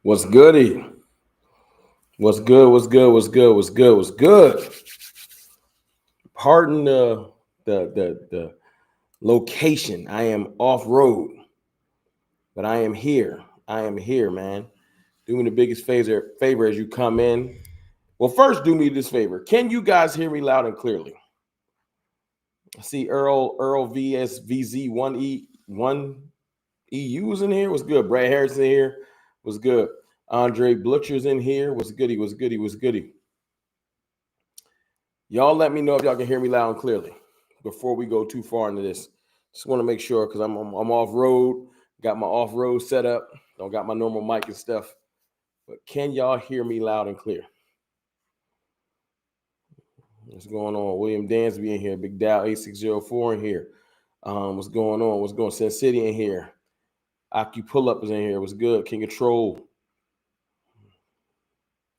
What's goody? What's good? What's good? What's good? What's good? What's good? Pardon the location. I am off road, but I am here. I am here, man. Do me the biggest favor as you come in. Well, first, do me this favor. Can you guys hear me loud and clearly? I see Earl VSVZ 1EU is in here. What's good? Brad Harris in here. What's good? Andre Butcher's in here. What's goody? What's goody? What's goody? Y'all let me know if y'all can hear me loud and clearly before we go too far into this. Just want to make sure because I'm off road. Got my off road set up. Don't got my normal mic and stuff. But can y'all hear me loud and clear? What's going on? William Dansby in here. Big Dow 8604 in here. What's going on? What's going on? Sin City in here. Aki Pull Up is in here. What's good? King of Troll.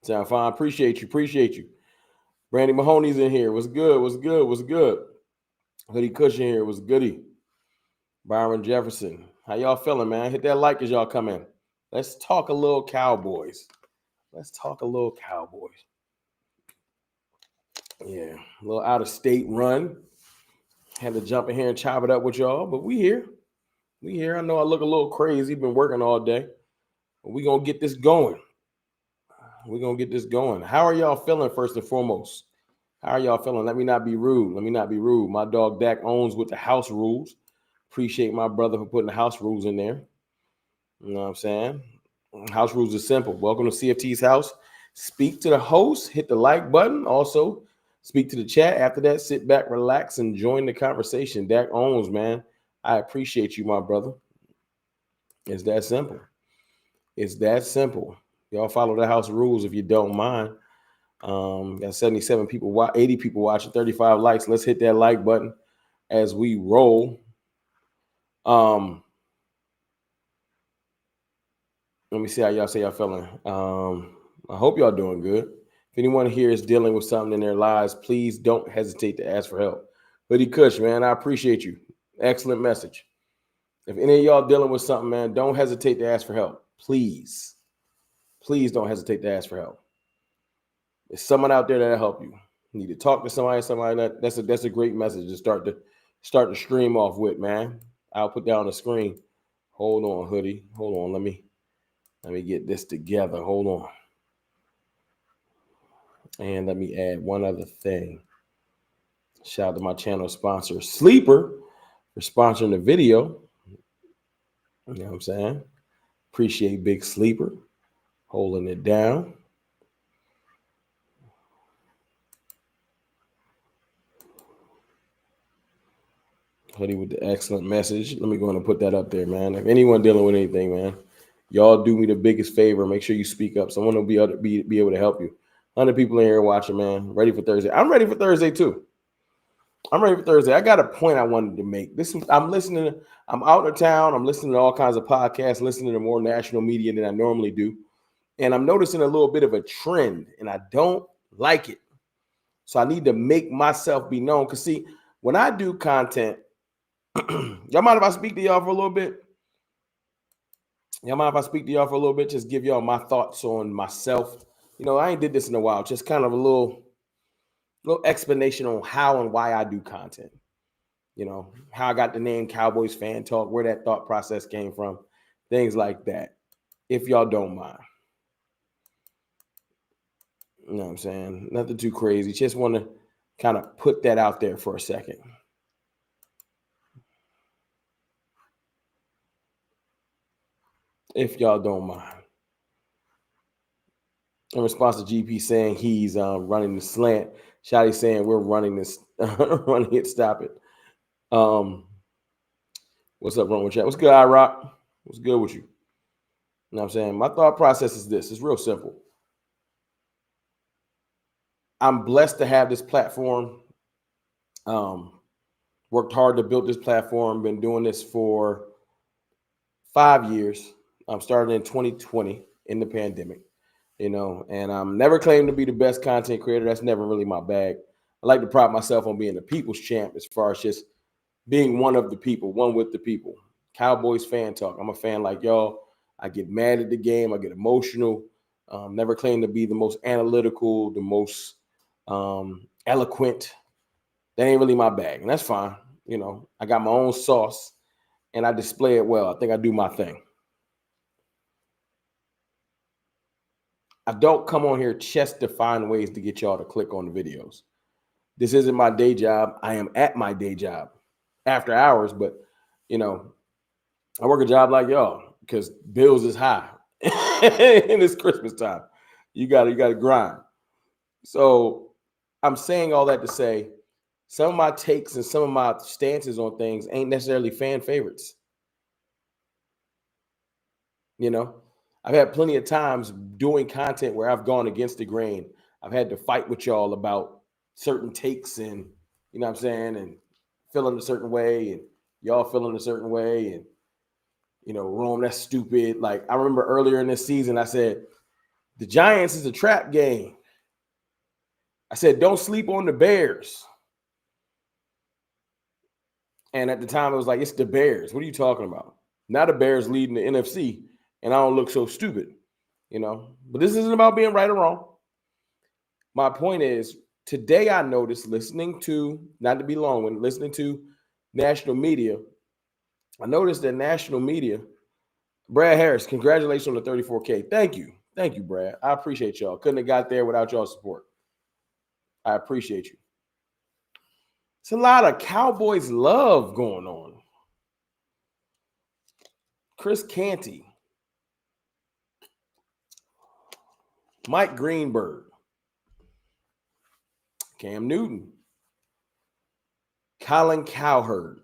Sound fine. Appreciate you. Brandy Mahoney's in here. What's good? What's good? Hoodie Cushion here. What's goody? Byron Jefferson. How y'all feeling, man? Hit that like as y'all come in. Let's talk a little Cowboys. Yeah, a little out-of-state run. Had to jump in here and chop it up with y'all, but we here. I know I look a little crazy. Been working all day. But we're going to get this going. How are y'all feeling first and foremost? How are y'all feeling? Let me not be rude. My dog Dak owns with the house rules. Appreciate my brother for putting the house rules in there. You know what I'm saying? House rules are simple. Welcome to CFT's house. Speak to the host. Hit the like button. Also, speak to the chat. After that, sit back, relax, and join the conversation. Dak owns, man. I appreciate you, my brother. It's that simple. Y'all follow the house rules if you don't mind. Got 77 people, 80 people watching, 35 likes. Let's hit that like button as we roll. Let me see how y'all say y'all feeling. I hope y'all doing good. If anyone here is dealing with something in their lives, please don't hesitate to ask for help. Hoodie Kush, man, I appreciate you. Excellent message. If any of y'all dealing with something, man, don't hesitate to ask for help. Please don't hesitate to ask for help. There's someone out there that'll help you. You need to talk to somebody that's a great message to start the stream off with, man. I'll put that on the screen. Hold on, Hoodie. Hold on. Let me get this together. Hold on. And let me add one other thing. Shout out to my channel sponsor, Sleeper, for sponsoring the video. You know what I'm saying? Appreciate Big Sleeper holding it down. Hoodie with the excellent message. Let me go ahead and put that up there, man. If anyone dealing with anything, man, y'all do me the biggest favor. Make sure you speak up. Someone will be able to help you. 100 people in here watching, man. Ready for Thursday. I'm ready for Thursday, too. I got a point I wanted to make. I'm out of town. I'm listening to all kinds of podcasts, listening to more national media than I normally do. And I'm noticing a little bit of a trend, and I don't like it. So I need to make myself be known. Because, see, when I do content, y'all mind if I speak to y'all for a little bit? Just give y'all my thoughts on myself. You know, I ain't did this in a while. Just kind of a little explanation on how and why I do content. You know, how I got the name Cowboys Fan Talk, where that thought process came from, things like that, if y'all don't mind. You know what I'm saying? Nothing too crazy. Just want to kind of put that out there for a second. If y'all don't mind. In response to GP saying he's running the slant, Shotty saying we're running this, running it, stop it. What's up, wrong with chat? What's good, iRock? What's good with you? You know what I'm saying? My thought process is this. It's real simple. I'm blessed to have this platform. Worked hard to build this platform. Been doing this for 5 years. Started in 2020 in the pandemic. You know, and I'm never claimed to be the best content creator. That's never really my bag. I like to pride myself on being the people's champ as far as just being one of the people, one with the people. Cowboys Fan Talk. I'm a fan like y'all. I get mad at the game. I get emotional. Never claim to be the most analytical, the most eloquent. That ain't really my bag, and that's fine. I got my own sauce, and I display it well. I think I do my thing. I don't come on here just to find ways to get y'all to click on the videos. This isn't my day job. I am at my day job after hours, but I work a job like y'all because bills is high and it's Christmas time. You gotta grind. So I'm saying all that to say some of my takes and some of my stances on things ain't necessarily fan favorites. I've had plenty of times doing content where I've gone against the grain. I've had to fight with y'all about certain takes and, you know what I'm saying, and feeling a certain way and y'all feeling a certain way and, Rome, that's stupid. Like I remember earlier in this season, I said, the Giants is a trap game. I said, don't sleep on the Bears. And at the time, it was like, it's the Bears. What are you talking about? Now the Bears leading the NFC, and I don't look so stupid, But this isn't about being right or wrong. My point is, today I noticed listening to, not to be long, when listening to national media, I noticed that national media, Brad Harris, congratulations on the 34K. Thank you. Thank you, Brad. I appreciate y'all. Couldn't have got there without y'all's support. I appreciate you. It's a lot of Cowboys love going on. Chris Canty, Mike Greenberg, Cam Newton, Colin Cowherd,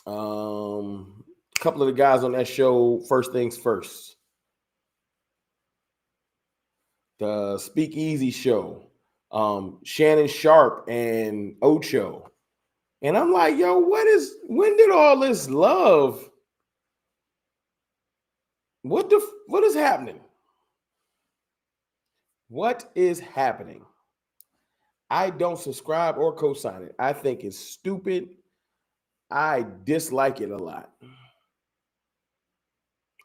a couple of the guys on that show, First Things First, the Speakeasy Show, Shannon Sharp and Ocho. And I'm like, yo, when did all this love? What is happening? What is happening? I don't subscribe or co-sign it. I think it's stupid. I dislike it a lot.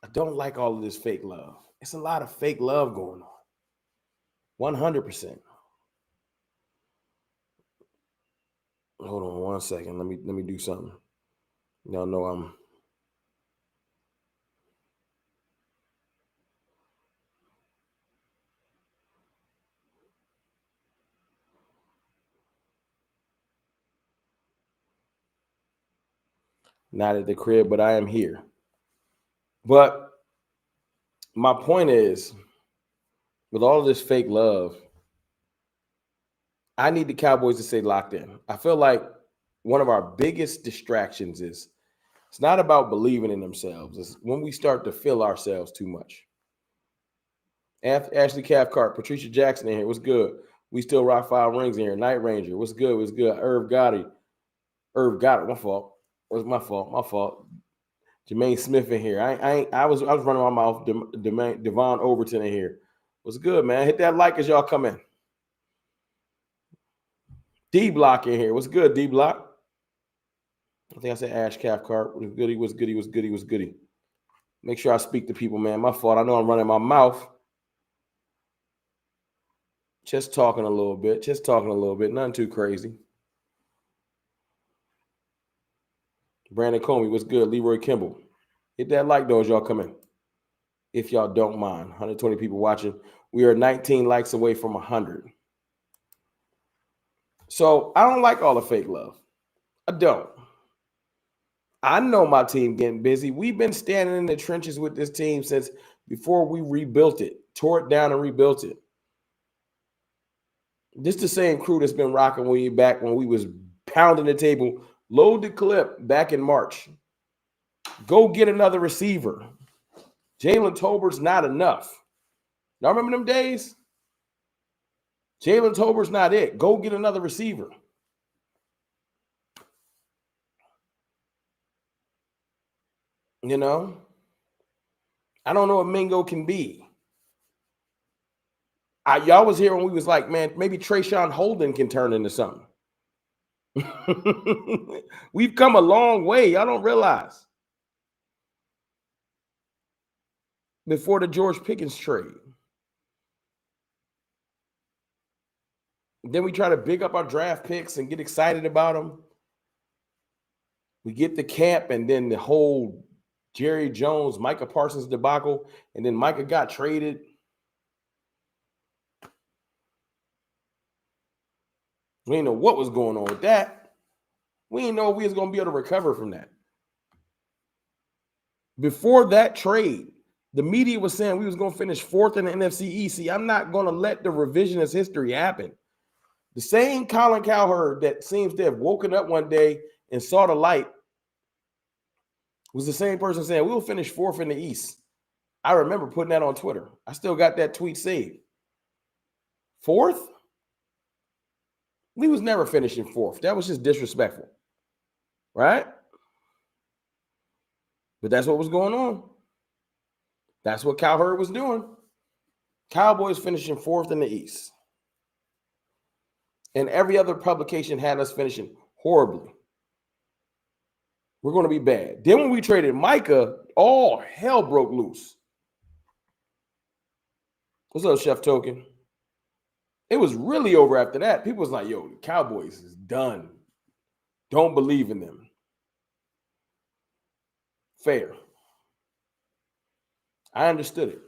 I don't like all of this fake love. It's a lot of fake love going on. 100%. Hold on 1 second. Let me do something. Y'all know I'm not at the crib, but I am here. But my point is, with all of this fake love, I need the Cowboys to stay locked in. I feel like one of our biggest distractions is it's not about believing in themselves. It's when we start to feel ourselves too much. Ashley Cathcart, Patricia Jackson in here. What's good? We still rock 5 rings in here. Night Ranger. What's good? What's good? Irv Gotti. My fault. What's my fault? My fault. Jermaine Smith in here. I was running my mouth. Devon Overton in here. What's good, man? Hit that like as y'all come in. D Block in here. What's good, D Block? I think I said Ash Cathcart. Was goody. Make sure I speak to people, man. My fault. I know I'm running my mouth. Just talking a little bit. Nothing too crazy. Brandon Comey, what's good? Leroy Kimball. Hit that like though as y'all come in. If y'all don't mind. 120 people watching. We are 19 likes away from 100. So I don't like all the fake love. I don't. I know my team getting busy. We've been standing in the trenches with this team since before we rebuilt it, tore it down and rebuilt it. This the same crew that's been rocking when we was pounding the table. Load the clip back in March. Go get another receiver. Jalen Tolbert's not enough. Y'all remember them days? Jalen Tolbert's not it. Go get another receiver. I don't know what Mingo can be. Y'all was here when we was like, man, maybe Trayshawn Holden can turn into something. We've come a long way. Y'all don't realize. before the George Pickens trade. Then we try to big up our draft picks and get excited about them. We get the camp, and then the whole Jerry Jones, Micah Parsons debacle, and then Micah got traded. We didn't know what was going on with that. We didn't know if we was going to be able to recover from that. Before that trade, the media was saying we was going to finish fourth in the NFC East. See, I'm not going to let the revisionist history happen. The same Colin Cowherd that seems to have woken up one day and saw the light was the same person saying we'll finish fourth in the East. I remember putting that on Twitter. I still got that tweet saved. Fourth? We was never finishing fourth. That was just disrespectful, right? But that's what was going on. That's what Cowherd was doing. Cowboys finishing fourth in the East. And every other publication had us finishing horribly. We're going to be bad. Then when we traded Micah, all hell broke loose. What's up, Chef Token? It was really over after that. People was like, yo, the Cowboys is done. Don't believe in them. Fair. I understood it.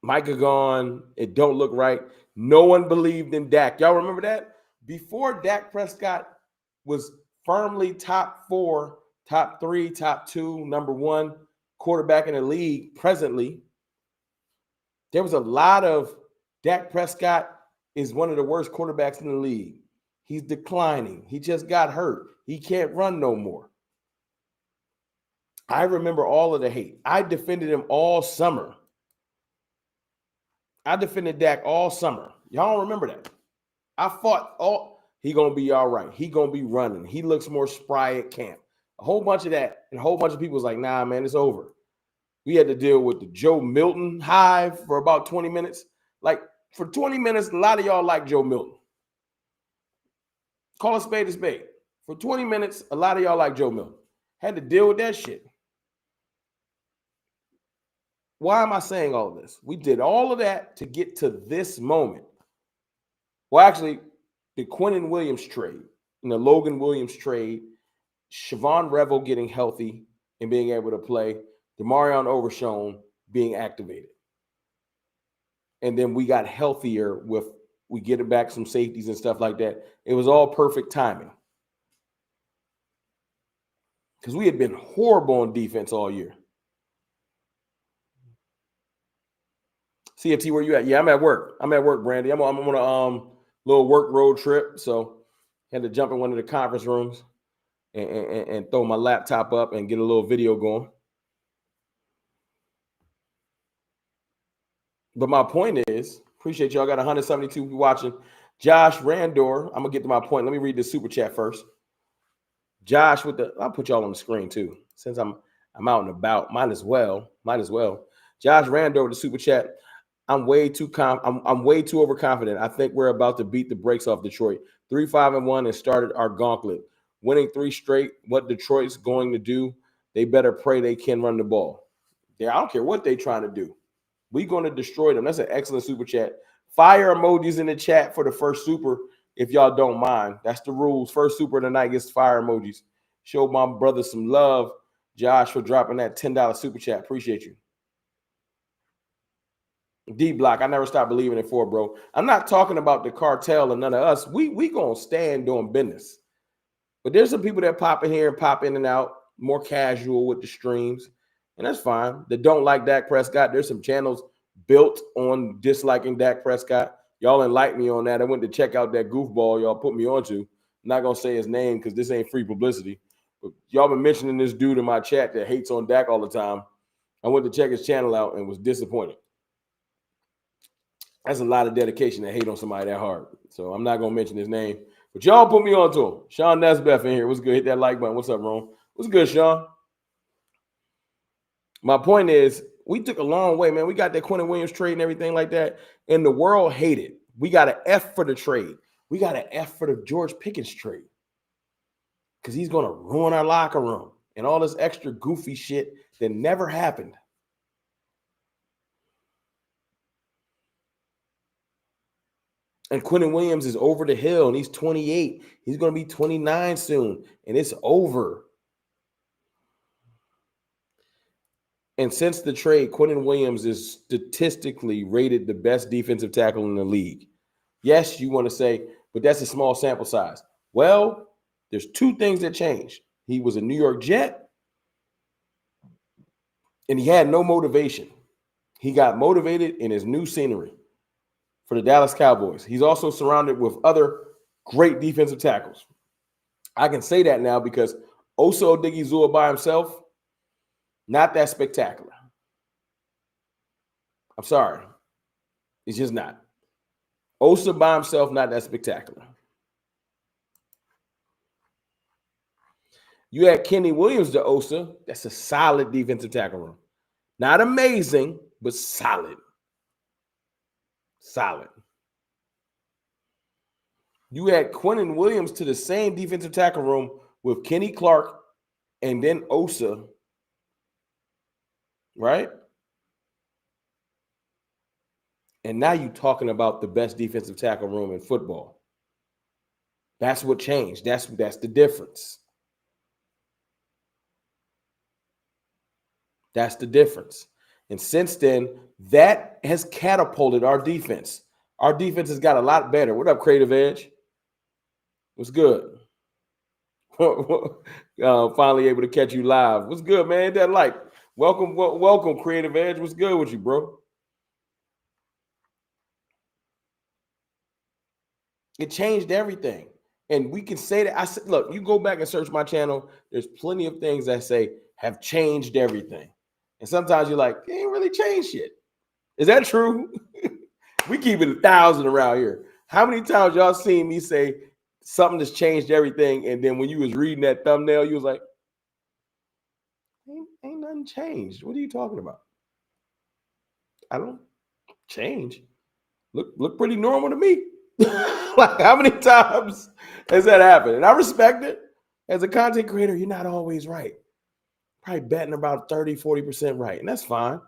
Micah gone. It don't look right. No one believed in Dak. Y'all remember that? Before Dak Prescott was firmly top 4, top 3, top 2, number 1 quarterback in the league presently, there was a lot of Dak Prescott is one of the worst quarterbacks in the league. He's declining. He just got hurt. He can't run no more. I remember all of the hate. I defended him all summer. I defended Dak all summer. Y'all don't remember that. I fought he going to be all right. He going to be running. He looks more spry at camp. A whole bunch of that. And a whole bunch of people was like, nah, man, it's over. We had to deal with the Joe Milton hive for about 20 minutes. Like, for 20 minutes, a lot of y'all like Joe Milton. Call a spade a spade. For 20 minutes, a lot of y'all like Joe Milton. Had to deal with that shit. Why am I saying all of this? We did all of that to get to this moment. Well, actually, the Quinnen Williams trade and the Logan Williams trade, Siobhan Revel getting healthy and being able to play, Demarion Overshown being activated. And then we got healthier we get back some safeties and stuff like that. It was all perfect timing. Because we had been horrible on defense all year. CFT, where you at? Yeah, I'm at work. Brandy. I'm on a little work road trip, so had to jump in one of the conference rooms and throw my laptop up and get a little video going. But my point is, appreciate y'all. Got 172 watching. Josh Randor, I'm gonna get to my point. Let me read the super chat first. Josh I'll put y'all on the screen too, since I'm out and about. Might as well. Josh Randor with the super chat. I'm way too overconfident. I think we're about to beat the brakes off Detroit. 3-5-1 and started our gauntlet. Winning 3 straight. What Detroit's going to do, they better pray they can run the ball. Yeah, I don't care what they're trying to do. We're going to destroy them. That's an excellent super chat. Fire emojis in the chat for the first super, if y'all don't mind. That's the rules. First super of the night gets fire emojis. Show my brother some love, Josh, for dropping that $10 super chat. Appreciate you. D-Block, I never stopped believing it for, bro. I'm not talking about the cartel and none of us. We going to stand doing business. But there's some people that pop in here and pop in and out, more casual with the streams, and that's fine. That don't like Dak Prescott. There's some channels built on disliking Dak Prescott. Y'all enlighten me on that. I went to check out that goofball y'all put me onto. I'm not going to say his name because this ain't free publicity. But y'all been mentioning this dude in my chat that hates on Dak all the time. I went to check his channel out and was disappointed. That's a lot of dedication to hate on somebody that hard. So I'm not going to mention his name. But y'all put me on to him. Sean Nesbeth in here. What's good? Hit that like button. What's up, Ron? What's good, Sean? My point is, we took a long way, man. We got that Quinnen Williams trade and everything like that, and the world hated. We got an F for the trade. We got an F for the George Pickens trade because he's going to ruin our locker room. and all this extra goofy shit that never happened. And Quentin Williams is over the hill, and he's 28. He's going to be 29 soon, and it's over. And since the trade, Quentin Williams is statistically rated the best defensive tackle in the league. Yes, you want to say, but that's a small sample size. Well, there's two things that changed. He was a New York Jet, and he had no motivation. He got motivated in his new scenery for the Dallas Cowboys. He's also surrounded with other great defensive tackles. I can say that now because Osa Odigizua by himself, not that spectacular. I'm sorry. It's just not. Osa by himself, not that spectacular. You had Kenny Williams to Osa. That's a solid defensive tackle room. Not amazing, but solid. Solid. You had Quentin Williams to the same defensive tackle room with Kenny Clark and then Osa, right? And now you're talking about the best defensive tackle room in football. That's what changed. That's the difference. That's the difference. And since then, that has catapulted our defense. Our defense has got a lot better. What up, Creative Edge? What's good? Finally able to catch you live. What's good, man? That like. Welcome, Creative Edge. What's good with you, bro? It changed everything. And we can say that. I said, look, you go back and search my channel. There's plenty of things that say have changed everything. And sometimes you're like, they ain't really changed shit. Is that true? We keep it 1,000 around here. How many times y'all seen me say something that's changed everything, and then when you was reading that thumbnail, you was like, ain't nothing changed. What are you talking about? I don't change. Look pretty normal to me. Like, how many times has that happened? And I respect it. As a content creator, you're not always right. Probably betting about 30, 40% right. And that's fine.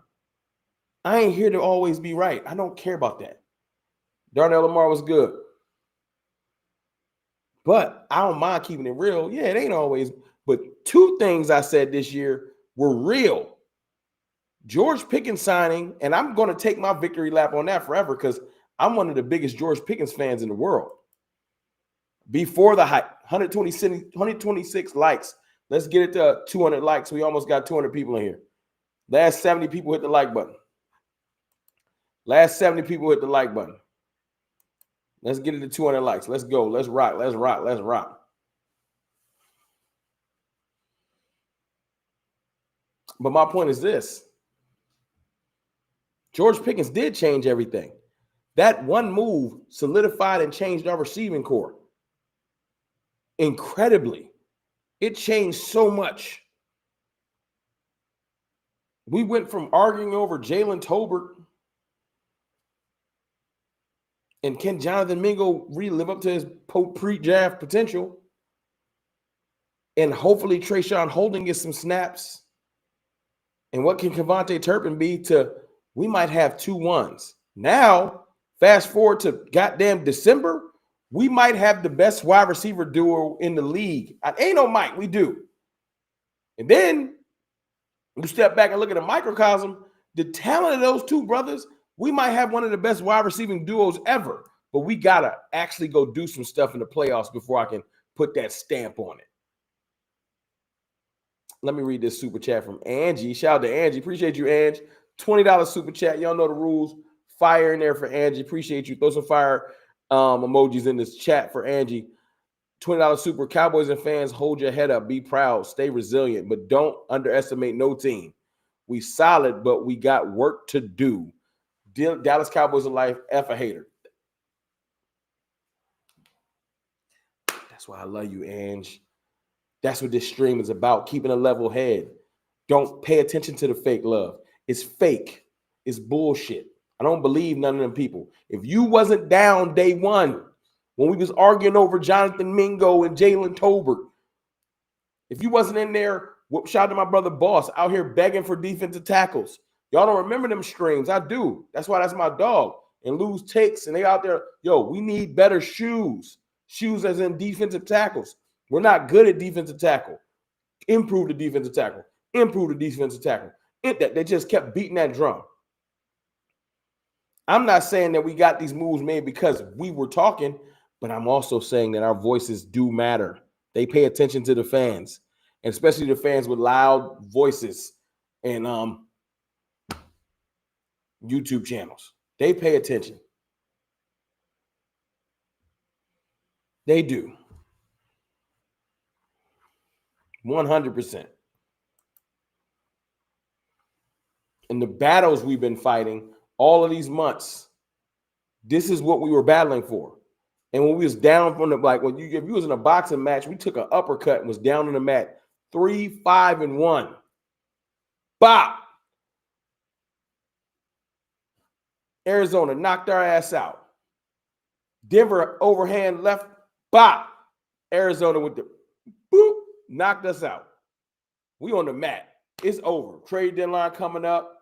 I ain't here to always be right. I don't care about that. Darnell Lamar was good. But I don't mind keeping it real. Yeah, it ain't always. But two things I said this year were real. George Pickens signing, and I'm going to take my victory lap on that forever because I'm one of the biggest George Pickens fans in the world. Before the hype, 126 likes. Let's get it to 200 likes. We almost got 200 people in here. Last 70 people hit the like button. Last 70 people hit the like button. Let's get it to 200 likes. Let's go. Let's rock. Let's rock. Let's rock. But my point is this. George Pickens did change everything. That one move solidified and changed our receiving core. Incredibly. It changed so much. We went from arguing over Jalen Tolbert and can Jonathan Mingo really live up to his pre-draft potential? And hopefully Trayshawn Holding gets some snaps. And what can Kevontae Turpin be to we might have 2-1s. Now, fast forward to goddamn December, we might have the best wide receiver duo in the league. Ain't no Mike, we do. And then you step back and look at a microcosm, the talent of those two brothers, we might have one of the best wide receiving duos ever. But we got to actually go do some stuff in the playoffs before I can put that stamp on it. Let me read this super chat from Angie. Shout out to Angie. Appreciate you, Angie. $20 super chat. Y'all know the rules. Fire in there for Angie. Appreciate you. Throw some fire emojis in this chat for Angie. $20 super. Cowboys and fans, hold your head up. Be proud. Stay resilient. But don't underestimate no team. We solid, but we got work to do. Dallas Cowboys in life. F a hater. That's why I love you, Ange. That's what this stream is about. Keeping a level head. Don't pay attention to the fake love. It's fake. It's bullshit. I don't believe none of them people. If you wasn't down day one when we was arguing over Jonathan Mingo and Jalen Tolbert, if you wasn't in there Shout out to my brother Boss out here begging for defensive tackles. Y'all don't remember them streams. I do. That's why that's my dog. And lose takes, and they out there, yo, we need better shoes. Shoes as in defensive tackles. We're not good at defensive tackle. Improve the defensive tackle. Improve the defensive tackle. They just kept beating that drum. I'm not saying that we got these moves made because we were talking, but I'm also saying that our voices do matter. They pay attention to the fans, and especially the fans with loud voices and YouTube channels. They pay attention. They do. 100%. And the battles we've been fighting all of these months, this is what we were battling for. And when we was down from the, like, if you was in a boxing match, we took an uppercut and was down on the mat 3-5-1. Bop. Arizona knocked our ass out. Denver overhand left. Bop. Arizona with the boop knocked us out. We on the mat. It's over. Trade deadline coming up.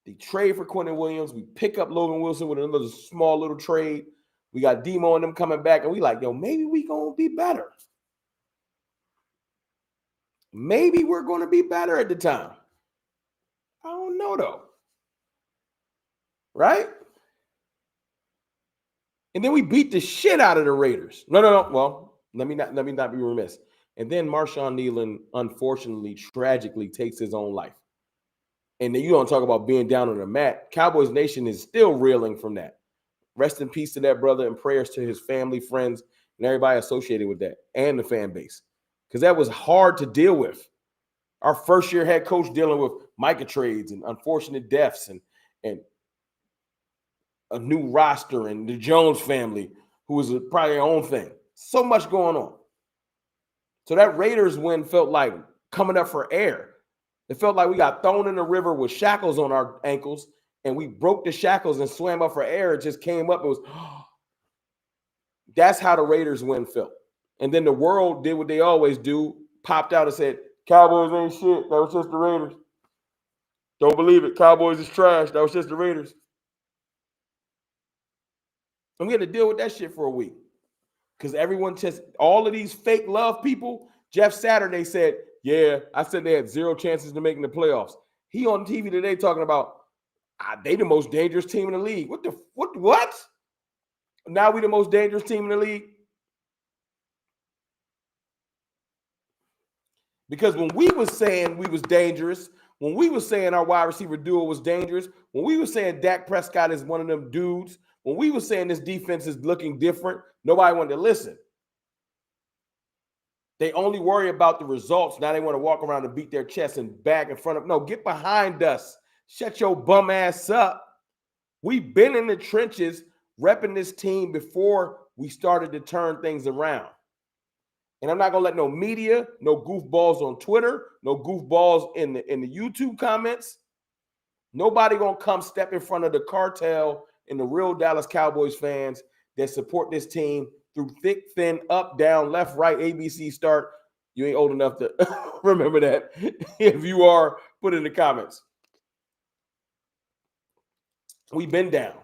They trade for Quentin Williams. We pick up Logan Wilson with another small little trade. We got Demo and them coming back, and we like, yo, maybe we gonna be better. Maybe we're gonna be better at the time. I don't know though. Right? And then we beat the shit out of the Raiders. No. Well, let me not be remiss. And then Marshawn Nealon, unfortunately, tragically takes his own life. And then you don't talk about being down on the mat. Cowboys Nation is still reeling from that. Rest in peace to that brother, and prayers to his family, friends, and everybody associated with that, and the fan base. Because that was hard to deal with. Our first-year head coach dealing with Micah trades and unfortunate deaths and a new roster and the Jones family, who was probably their own thing. So much going on. So that Raiders win felt like coming up for air. It felt like we got thrown in the river with shackles on our ankles, and we broke the shackles and swam up for air. It just came up. It was, that's how the Raiders win felt. And then the world did what they always do, popped out and said, Cowboys ain't shit. That was just the Raiders. Don't believe it. Cowboys is trash. That was just the Raiders. And we had to deal with that shit for a week. Because everyone just, all of these fake love people, Jeff Saturday said, yeah, I said they had zero chances to making the playoffs. He on TV today talking about, they the most dangerous team in the league. What? Now we the most dangerous team in the league? Because when we was saying we was dangerous, when we was saying our wide receiver duo was dangerous, when we was saying Dak Prescott is one of them dudes, when we was saying this defense is looking different, nobody wanted to listen. They only worry about the results. Now they want to walk around and beat their chest and back in front of. No, get behind us. Shut your bum ass up. We've been in the trenches repping this team before we started to turn things around. And I'm not going to let no media, no goofballs on Twitter, no goofballs in the YouTube comments. Nobody going to come step in front of the cartel and the real Dallas Cowboys fans that support this team through thick, thin, up, down, left, right, ABC, start. You ain't old enough to remember that. If you are, put it in the comments. We've been down.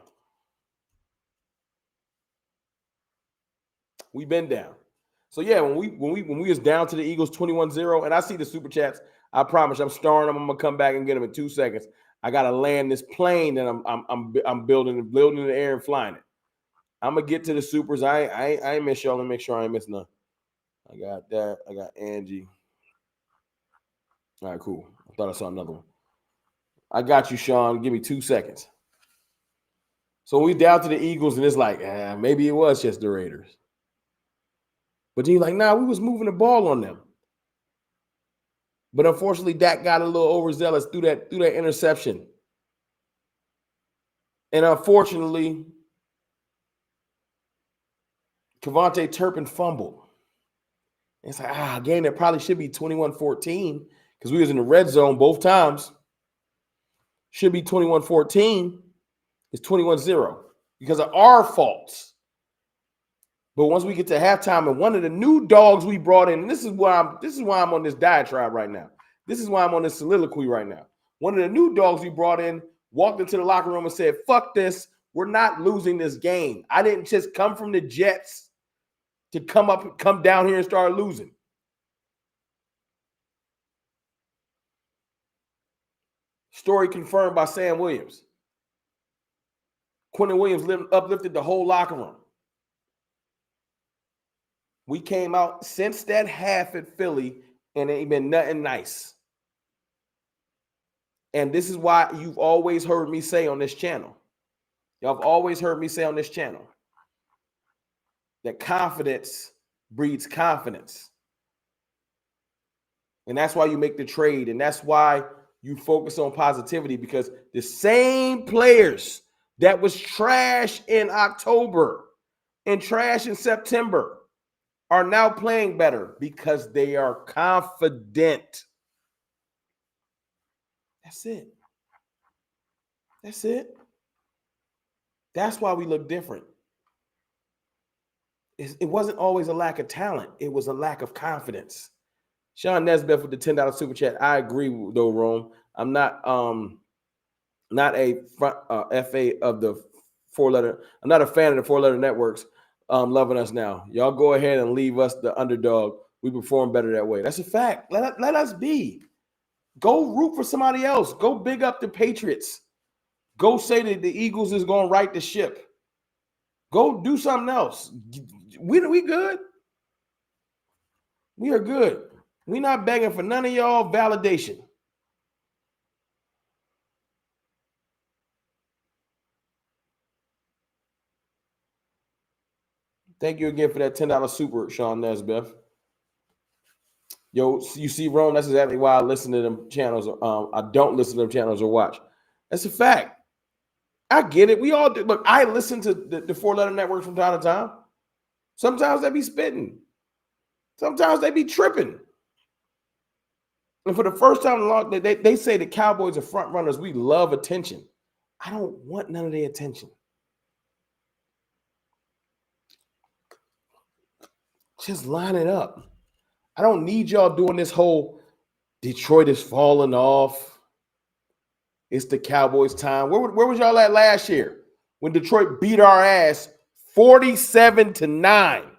We've been down. So yeah, when we was down to the Eagles 21-0, and I see the super chats, I promise I'm starring them. I'm gonna come back and get them in 2 seconds. I gotta land this plane that I'm building in the air and flying it. I'm gonna get to the supers. I ain't miss y'all. Let me make sure I ain't miss none. I got that. I got Angie. All right, cool. I thought I saw another one. I got you, Sean. Give me 2 seconds. So we down to the Eagles, and it's like, maybe it was just the Raiders. But then you're like, nah, we was moving the ball on them. But unfortunately, Dak got a little overzealous through that interception. And unfortunately, Kevontae Turpin fumbled. And it's like, a game that probably should be 21-14 because we was in the red zone both times. Should be 21-14. It's 21-0 because of our faults. But once we get to halftime, and one of the new dogs we brought in, and this is why I'm on this diatribe right now. This is why I'm on this soliloquy right now. One of the new dogs we brought in walked into the locker room and said, "Fuck this. We're not losing this game. I didn't just come from the Jets to come down here and start losing." Story confirmed by Sam Williams. Quentin Williams uplifted the whole locker room. We came out since that half at Philly, and it ain't been nothing nice. And this is why you've always heard me say on this channel, y'all have always heard me say on this channel, that confidence breeds confidence. And that's why you make the trade. And that's why you focus on positivity, because the same players that was trash in October and trash in September are now playing better because they are confident. That's it. That's it. That's why we look different. It wasn't always a lack of talent. It was a lack of confidence. Sean Nesbitt with the $10 super chat. I agree though, Rome. I'm not a FA of the four-letter. I'm not a fan of the four-letter networks loving us now. Y'all go ahead and leave us the underdog. We perform better that way. That's a fact. Let us be. Go root for somebody else. Go big up the Patriots. Go say that the Eagles is going to right the ship. Go do something else. We good. We are good. We're not begging for none of y'all validation. Thank you again for that $10 super, Sean Nesbitt. Yo, you see, Rome, that's exactly why I listen to them channels. I don't listen to them channels or watch. That's a fact. I get it. We all do. Look, I listen to the four-letter networks from time to time. Sometimes they be spitting. Sometimes they be tripping. And for the first time in a long, they say the Cowboys are front runners. We love attention. I don't want none of their attention. Just line it up. I don't need y'all doing this whole Detroit is falling off. It's the Cowboys' time. Where was y'all at last year when Detroit beat our ass 47-9?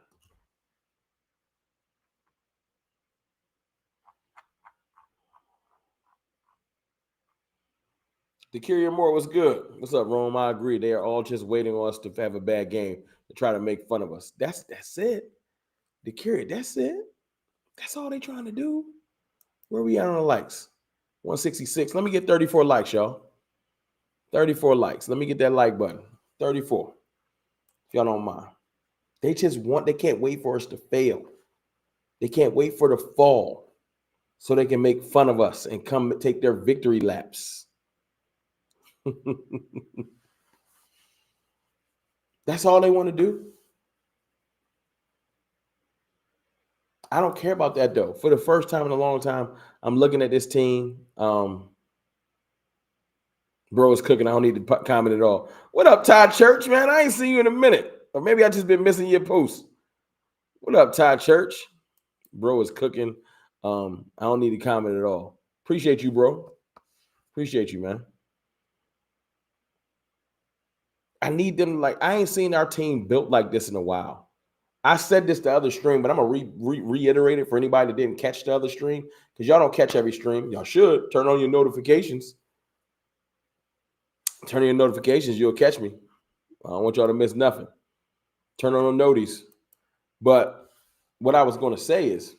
DeCurier Moore was good. What's up, Rome? I agree. They are all just waiting on us to have a bad game to try to make fun of us. That's it. DeCurier, that's it. That's all they trying to do. Where we at on the likes? 166. Let me get 34 likes, y'all. 34 likes. Let me get that like button. 34. If y'all don't mind. They can't wait for us to fail. They can't wait for the fall so they can make fun of us and come take their victory laps. That's all they want to do. I don't care about that, though. For the first time in a long time, I'm looking at this team. Bro is cooking. I don't need to comment at all. What up, Todd Church, man? I ain't seen you in a minute. Or maybe I just been missing your posts. What up, Todd Church? Bro is cooking. I don't need to comment at all. Appreciate you, bro. Appreciate you, man. I need them. I ain't seen our team built like this in a while. I said this the other stream, but I'm going to reiterate it for anybody that didn't catch the other stream, because y'all don't catch every stream. Y'all should. Turn on your notifications. Turn on your notifications. You'll catch me. I don't want y'all to miss nothing. Turn on the noties. But what I was going to say is,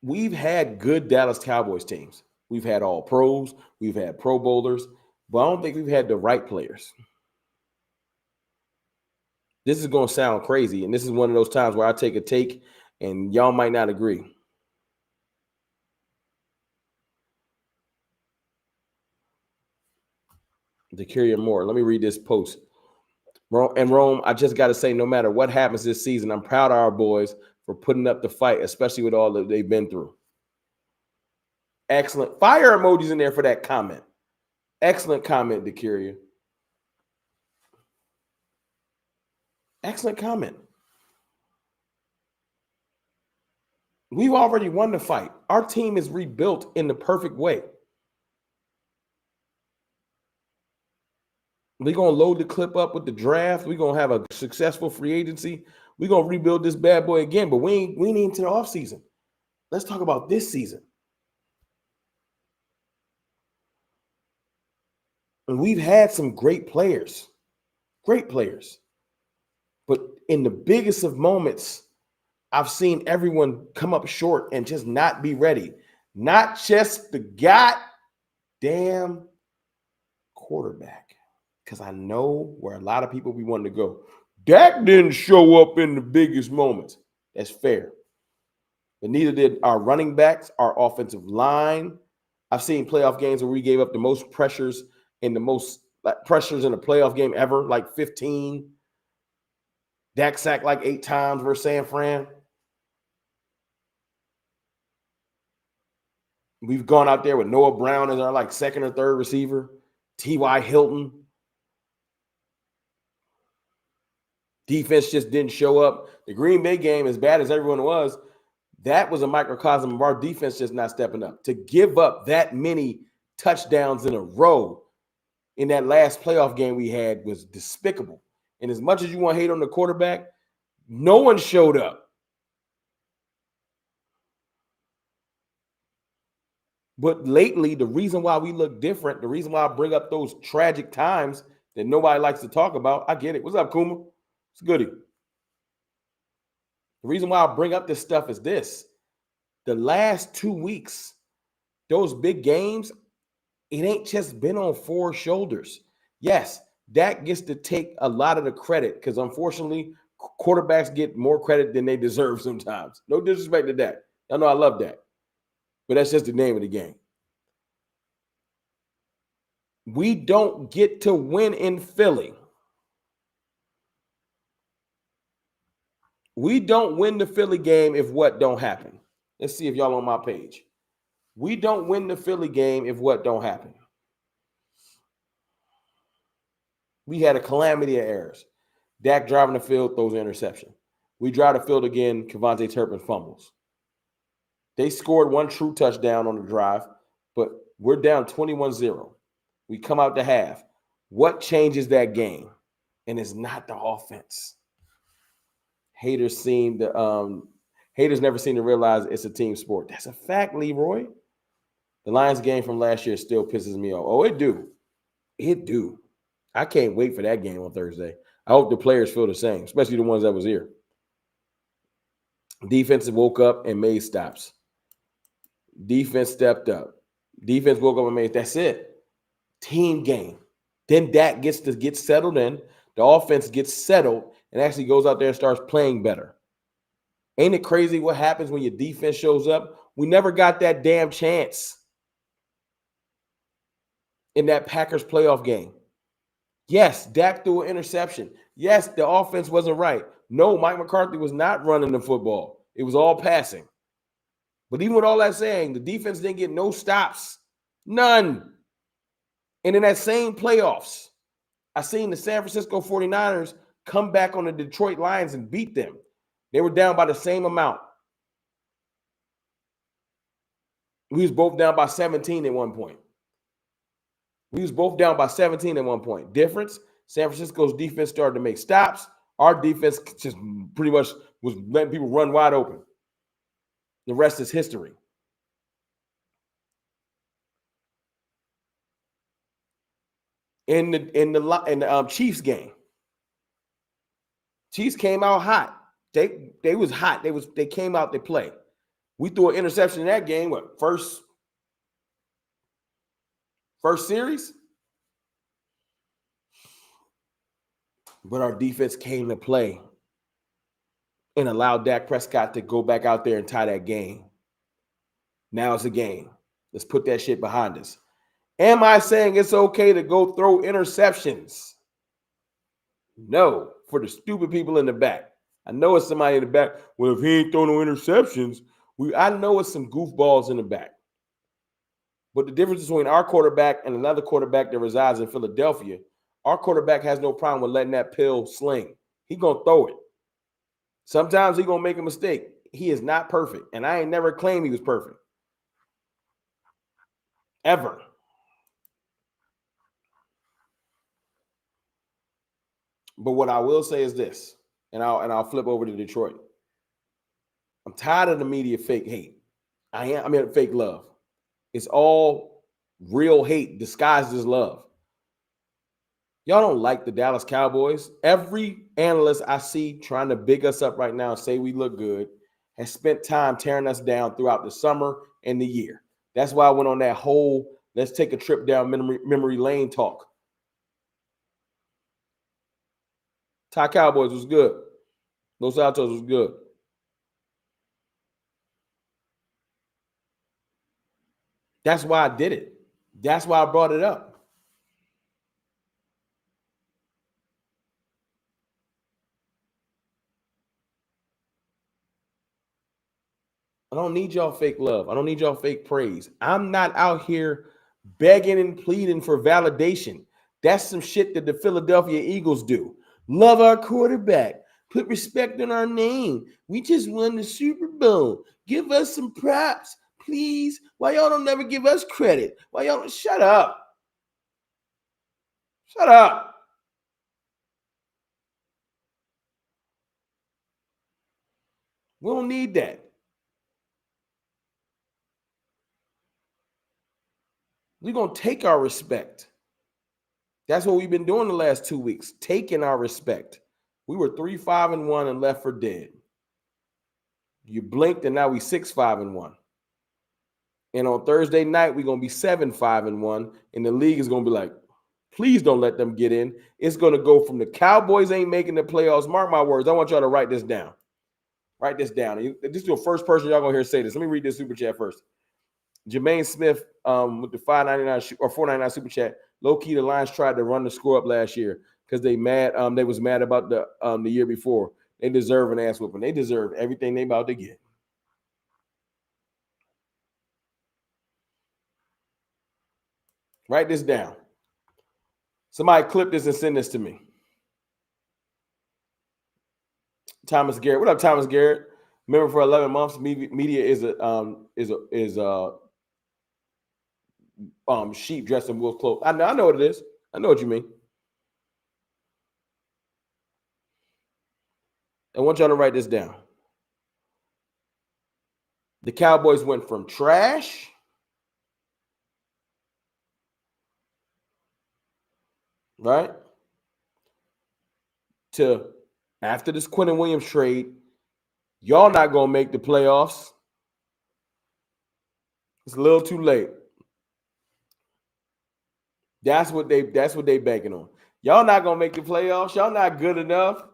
we've had good Dallas Cowboys teams. We've had all pros. We've had Pro Bowlers. But I don't think we've had the right players. This is going to sound crazy, and this is one of those times where I take a take, and y'all might not agree. DeCurier Moore. Let me read this post. And Rome, I just got to say, no matter what happens this season, I'm proud of our boys for putting up the fight, especially with all that they've been through. Excellent. Fire emojis in there for that comment. Excellent comment, DeCurier. Excellent comment. We've already won the fight. Our team is rebuilt in the perfect way. We're going to load the clip up with the draft. We're going to have a successful free agency. We're going to rebuild this bad boy again, but we ain't into the offseason. Let's talk about this season. And we've had some great players. But in the biggest of moments, I've seen everyone come up short and just not be ready. Not just the goddamn quarterback. Because I know where a lot of people we wanted to go. Dak didn't show up in the biggest moments. That's fair. But neither did our running backs, our offensive line. I've seen playoff games where we gave up the most pressures in the playoff game ever, like 15. Dak sacked like 8 times versus San Fran. We've gone out there with Noah Brown as our like second or third receiver. T.Y. Hilton. Defense just didn't show up. The Green Bay game, as bad as everyone was, that was a microcosm of our defense just not stepping up. To give up that many touchdowns in a row in that last playoff game we had was despicable. And as much as you want to hate on the quarterback, no one showed up. But lately, the reason why we look different, the reason why I bring up those tragic times that nobody likes to talk about, I get it. What's up, Kuma? It's goody. The reason why I bring up this stuff is this. The last 2 weeks, those big games, it ain't just been on 4 shoulders. Yes, Dak gets to take a lot of the credit because, unfortunately, quarterbacks get more credit than they deserve sometimes. No disrespect to Dak. I know I love Dak. But that's just the name of the game. We don't get to win in Philly. We don't win the Philly game if what don't happen. Let's see if y'all on my page. We don't win the Philly game if what don't happen. We had a calamity of errors. Dak driving the field, throws an interception. We drive the field again, Kevontae Turpin fumbles. They scored 1 true touchdown on the drive, but we're down 21-0. We come out to half. What changes that game? And it's not the offense. Haters never seem to realize it's a team sport. That's a fact, Leroy. The Lions game from last year still pisses me off. Oh, it do. It do. I can't wait for that game on Thursday. I hope the players feel the same, especially the ones that was here. Defense woke up and made stops. Defense stepped up. Defense woke up and made, that's it. Team game. Then Dak gets to get settled in. The offense gets settled and actually goes out there and starts playing better. Ain't it crazy what happens when your defense shows up? We never got that damn chance in that Packers playoff game. Yes, Dak threw an interception. Yes, the offense wasn't right. No, Mike McCarthy was not running the football. It was all passing. But even with all that saying, the defense didn't get no stops. None. And in that same playoffs, I seen the San Francisco 49ers come back on the Detroit Lions and beat them. They were down by the same amount. We was both down by 17 at one point. Difference, San Francisco's defense started to make stops. Our defense just pretty much was letting people run wide open. The rest is history. In the Chiefs game, Chiefs came out hot. They was hot. They came out to play. We threw an interception in that game. What, first series? But our defense came to play and allowed Dak Prescott to go back out there and tie that game. Now it's a game. Let's put that shit behind us. Am I saying it's okay to go throw interceptions? No, for the stupid people in the back. I know it's somebody in the back. Well, if he ain't throwing no interceptions, I know it's some goofballs in the back. But the difference between our quarterback and another quarterback that resides in Philadelphia, our quarterback has no problem with letting that pill sling. He going to throw it. Sometimes he going to make a mistake. He is not perfect. And I ain't never claimed he was perfect. Ever. But what I will say is this, and I'll flip over to Detroit. I'm tired of the media fake hate. I mean fake love. It's all real hate disguised as love. Y'all don't like the Dallas Cowboys. Every analyst I see trying to big us up right now and say we look good has spent time tearing us down throughout the summer and the year. That's why I went on that whole let's take a trip down memory lane talk. Ty Cowboys was good. Los Altos was good. That's why I did it. That's why I brought it up. I don't need y'all fake love. I don't need y'all fake praise. I'm not out here begging and pleading for validation. That's some shit that the Philadelphia Eagles do. Love our quarterback. Put respect on our name. We just won the Super Bowl. Give us some props, please. Why y'all don't never give us credit? Why y'all don't shut up? Shut up. We don't need that. We're going to take our respect. That's what we've been doing the last 2 weeks, taking our respect. We were 3-5-1 and left for dead. You blinked and now we 6-5-1. And on Thursday night, we're going to be 7-5-1. And the league is going to be like, please don't let them get in. It's going to go from the Cowboys ain't making the playoffs. Mark my words. I want y'all to write this down. Write this down. This is the first person y'all going to hear say this. Let me read this super chat first. Jermaine Smith with the $5.99 or $4.99 super chat. Low key, the Lions tried to run the score up last year because they mad. They was mad about the year before. They deserve an ass whooping. They deserve everything they about to get. Write this down. Somebody clip this and send this to me. Thomas Garrett. What up, Thomas Garrett? Remember, for 11 months, media is sheep dressed in wolf clothes. I know what it is. I know what you mean. I want y'all to write this down. The Cowboys went from trash right to, after this Quentin Williams trade, y'all not gonna make the playoffs. It's a little too late. That's what they banking on. Y'all not gonna make the playoffs. Y'all not good enough.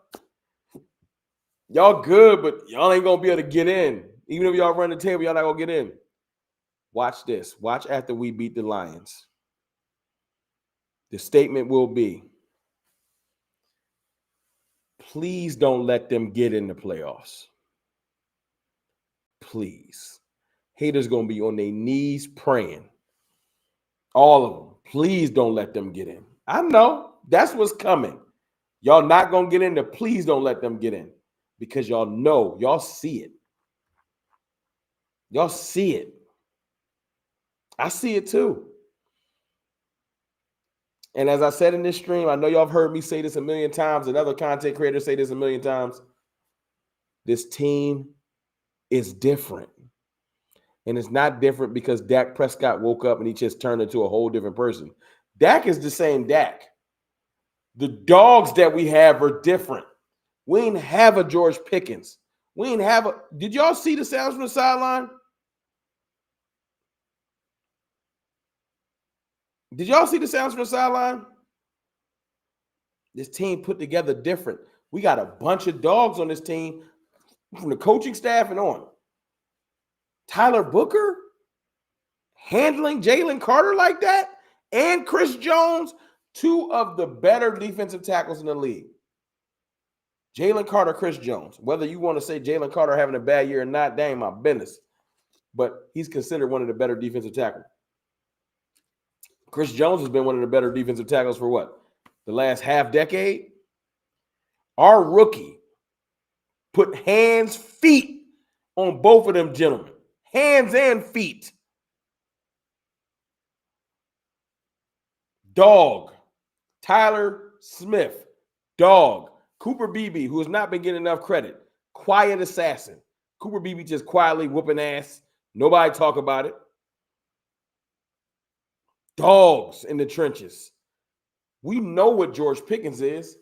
Y'all good, but y'all ain't gonna be able to get in. Even if y'all run the table, y'all not gonna get in. Watch this. Watch after we beat the Lions. The statement will be, please don't let them get in the playoffs. Please. Haters going to be on their knees praying. All of them. Please don't let them get in. I know. That's what's coming. Y'all not going to get in there. Please don't let them get in. Because y'all know. Y'all see it. Y'all see it. I see it too. And as I said in this stream, I know y'all have heard me say this a million times, and other content creators say this a million times. This team is different. And it's not different because Dak Prescott woke up and he just turned into a whole different person. Dak is the same Dak. The dogs that we have are different. We ain't have a George Pickens. We ain't have a. Did y'all see the sounds from the sideline? Did y'all see the sounds from the sideline? This team put together different. We got a bunch of dogs on this team from the coaching staff and on. Tyler Booker handling Jalen Carter like that, and Chris Jones, two of the better defensive tackles in the league. Jalen Carter, Chris Jones. Whether you want to say Jalen Carter having a bad year or not, that ain't my business. But he's considered one of the better defensive tackles. Chris Jones has been one of the better defensive tackles for what? The last half decade? Our rookie put hands, feet on both of them gentlemen. Hands and feet. Dog. Tyler Smith. Dog. Cooper Beebe, who has not been getting enough credit. Quiet assassin. Cooper Beebe just quietly whooping ass. Nobody talk about it. Dogs in the trenches. We know what George Pickens is.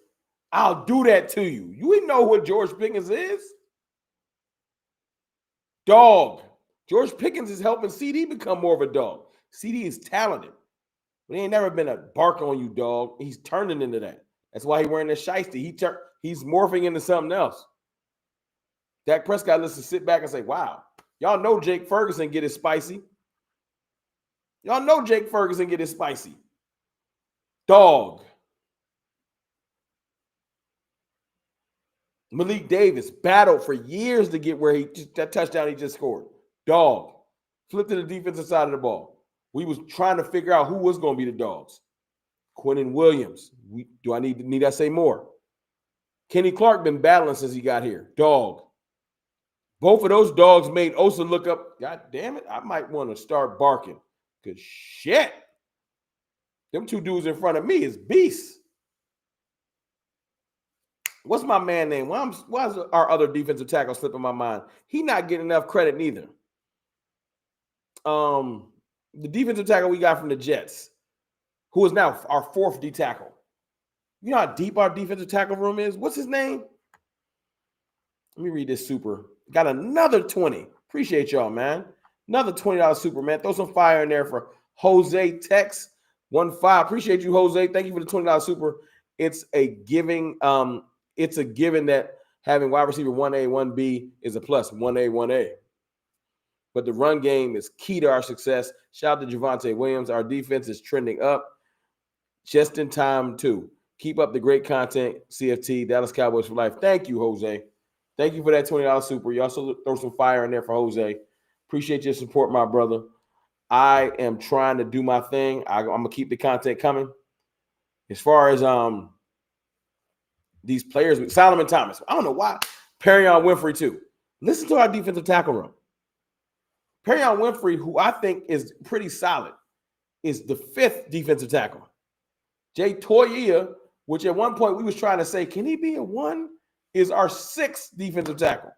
I'll do that to you. You know what George Pickens is? Dog. George Pickens is helping CD become more of a dog. CD is talented, but he ain't never been a bark on you dog. He's turning into that. That's why he's wearing the shiesty. He's morphing into something else. Dak Prescott lets to sit back and say, wow, y'all know Jake Ferguson get it spicy. Y'all know Jake Ferguson get it spicy. Dog. Malik Davis battled for years to get where that touchdown he just scored. Dog. Flipped to the defensive side of the ball. We was trying to figure out who was going to be the dogs. Quinnen Williams. Do I need I say more? Kenny Clark been battling since he got here. Dog. Both of those dogs made Osa look up. God damn it, I might want to start barking. Because shit. Them two dudes in front of me is beasts. What's my man name? Why is our other defensive tackle slipping my mind? He not getting enough credit neither. The defensive tackle we got from the Jets, who is now our fourth D tackle. You know how deep our defensive tackle room is? What's his name? Let me read this super. Got another 20. Appreciate y'all, man. Another $20 super, man. Throw some fire in there for Jose Tex 15. Appreciate you, Jose. Thank you for the $20 super. It's a given that having wide receiver 1A, 1B is a plus. 1A, 1A. But the run game is key to our success. Shout out to Javonte Williams. Our defense is trending up just in time, too. Keep up the great content, CFT, Dallas Cowboys for life. Thank you, Jose. Thank you for that $20 super. You also throw some fire in there for Jose. Appreciate your support, my brother. I am trying to do my thing. I'm going to keep the content coming. As far as these players, Solomon Thomas, I don't know why. Perion Winfrey, too. Listen to our defensive tackle room. Perion Winfrey, who I think is pretty solid, is the fifth defensive tackle. Jay Toya, which at one point we was trying to say, can he be a one? Is our sixth defensive tackle.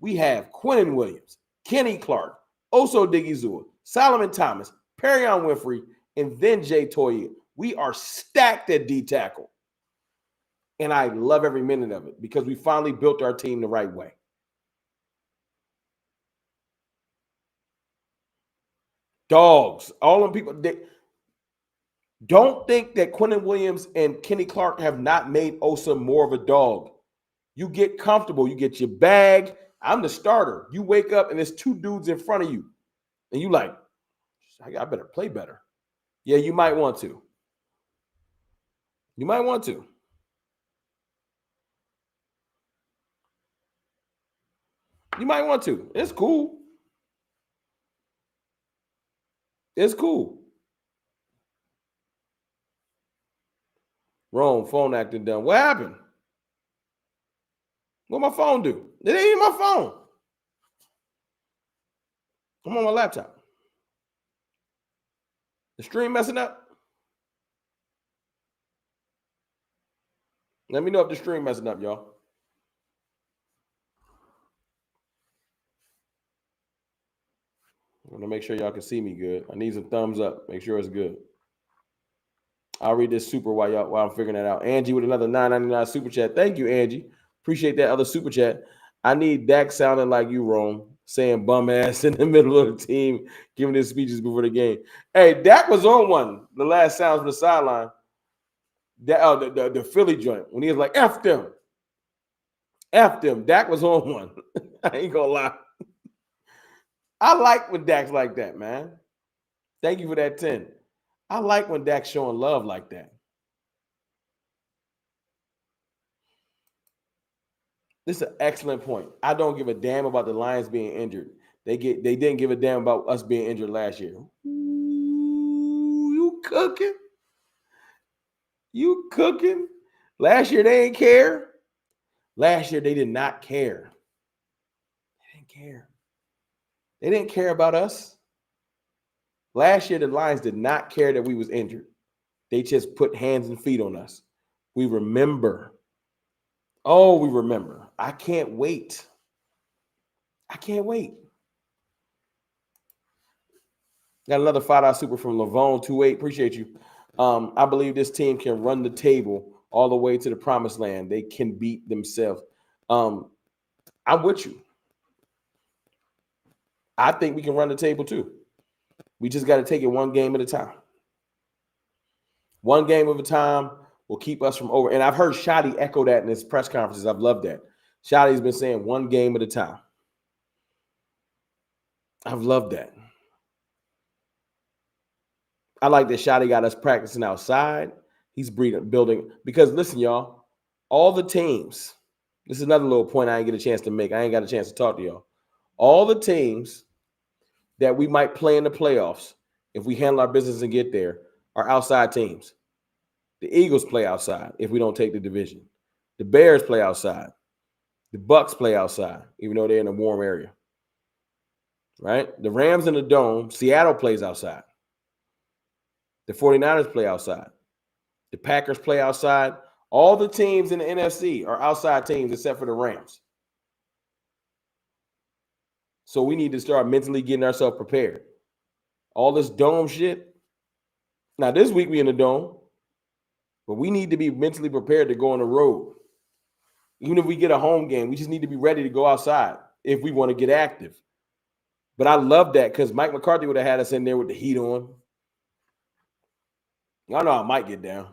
We have Quinnen Williams, Kenny Clark, Oso Digizua, Solomon Thomas, Perion Winfrey, and then Jay Toya. We are stacked at D tackle. And I love every minute of it because we finally built our team the right way. Dogs. All them people. Don't think that Quinnen Williams and Kenny Clark have not made Osa more of a dog. You get comfortable. You get your bag. I'm the starter. You wake up and there's two dudes in front of you. And you like, I better play better. Yeah, you might want to. You might want to. You might want to. It's cool. It's cool. Wrong phone acting dumb. What happened? What my phone do? It ain't even my phone. I'm on my laptop. The stream messing up? Let me know if the stream messing up, y'all. I want to make sure y'all can see me good. I need some thumbs up. Make sure it's good. I'll read this super while I'm figuring that out. Angie with another $9.99 super chat. Thank you, Angie. Appreciate that other super chat. I need Dak sounding like you, Rome, saying bum ass in the middle of the team, giving his speeches before the game. Hey, Dak was on one. The last sounds from the sideline. The Philly joint when he was like, F them. F them. Dak was on one. I ain't gonna lie. I like when Dak's like that, man. Thank you for that 10. I like when Dak's showing love like that. This is an excellent point. I don't give a damn about the Lions being injured. They didn't give a damn about us being injured last year. Ooh, you cooking? You cooking? Last year they ain't care. Last year, they did not care. They didn't care. They didn't care about us. Last year, the Lions did not care that we was injured. They just put hands and feet on us. We remember. Oh, we remember. I can't wait. I can't wait. Got another $5 super from Lavone28. Appreciate you. I believe this team can run the table all the way to the promised land. They can beat themselves. I'm with you. I think we can run the table too. We just got to take it one game at a time. One game at a time will keep us from over. And I've heard Shotty echo that in his press conferences. I've loved that. Shotty's been saying one game at a time. I've loved that. I like that Shotty got us practicing outside. He's building. Because listen, y'all, all the teams, this is another little point I didn't get a chance to make. I ain't got a chance to talk to y'all. All the teams that we might play in the playoffs, if we handle our business and get there, are outside teams. The Eagles play outside if we don't take the division. The Bears play outside. The Bucks play outside, even though they're in a warm area. Right? The Rams in the Dome, Seattle plays outside. The 49ers play outside. The Packers play outside. All the teams in the NFC are outside teams except for the Rams. So we need to start mentally getting ourselves prepared. All this dome shit. Now, this week we in the dome, but we need to be mentally prepared to go on the road. Even if we get a home game, we just need to be ready to go outside if we want to get active. But I love that because Mike McCarthy would have had us in there with the heat on. I know how Mike get down.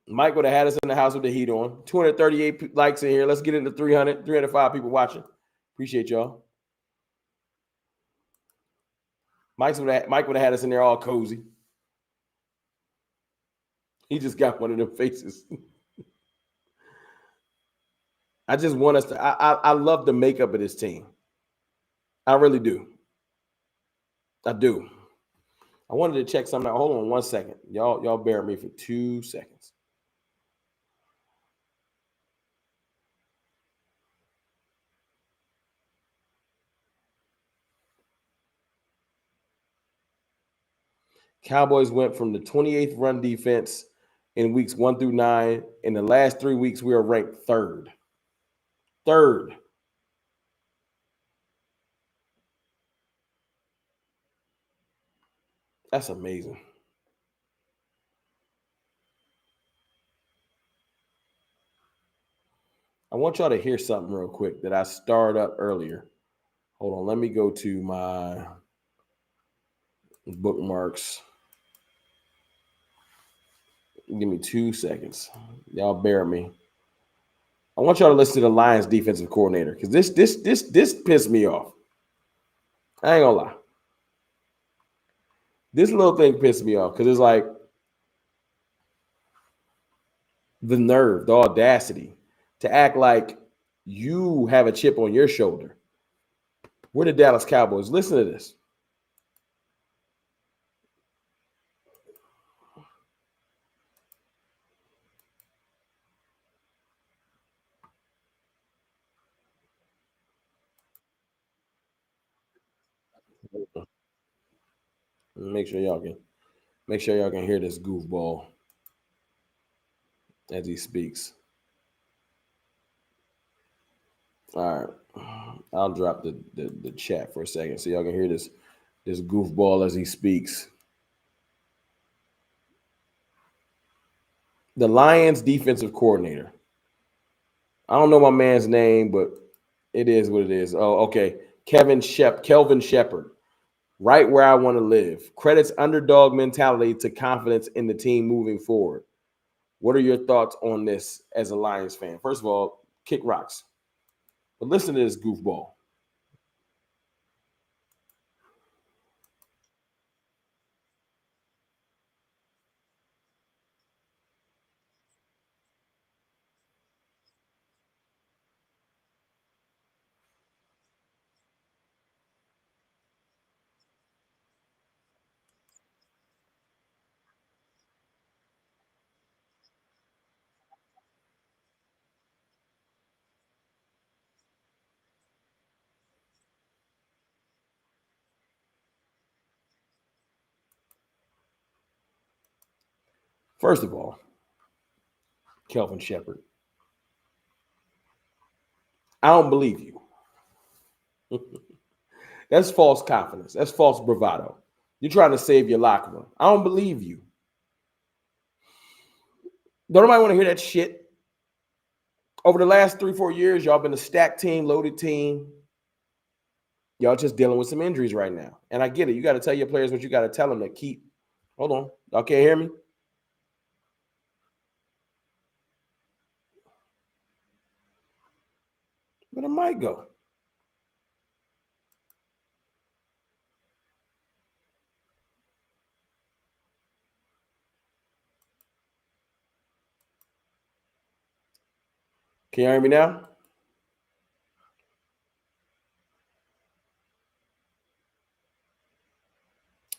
Mike would have had us in the house with the heat on. 238 likes in here. Let's get into 305 people watching. Appreciate y'all. Mike would have had us in there all cozy. He just got one of them faces. I just want us to. I love the makeup of this team. I really do. I do. I wanted to check something out. Hold on 1 second. Y'all bear with me for 2 seconds. Cowboys went from the 28th run defense in weeks 1 through 9. In the last 3 weeks, we are ranked third. Third. That's amazing. I want y'all to hear something real quick that I started up earlier. Hold on. Let me go to my bookmarks. Give me 2 seconds. Y'all bear me. I want y'all to listen to the Lions defensive coordinator because this pissed me off. I ain't gonna lie. This little thing pissed me off because it's like the nerve, the audacity to act like you have a chip on your shoulder. We're the Dallas Cowboys. Listen to this. Make sure y'all can hear this goofball as he speaks. All right. I'll drop the chat for a second so y'all can hear this goofball as he speaks. The Lions defensive coordinator. I don't know my man's name, but it is what it is. Oh, okay. Kelvin Shepard. Right where I want to live. Credits underdog mentality to confidence in the team moving forward. What are your thoughts on this as a Lions fan? First of all, kick rocks. But listen to this goofball. First of all, Kelvin Shepard, I don't believe you. That's false confidence. That's false bravado. You're trying to save your locker room. I don't believe you. Don't nobody want to hear that shit. Over the last 3-4 years, y'all been a stacked team, loaded team. Y'all just dealing with some injuries right now. And I get it. You got to tell your players what you got to tell them to keep. Hold on. Y'all can't hear me? Where the mic go? Can you hear me now?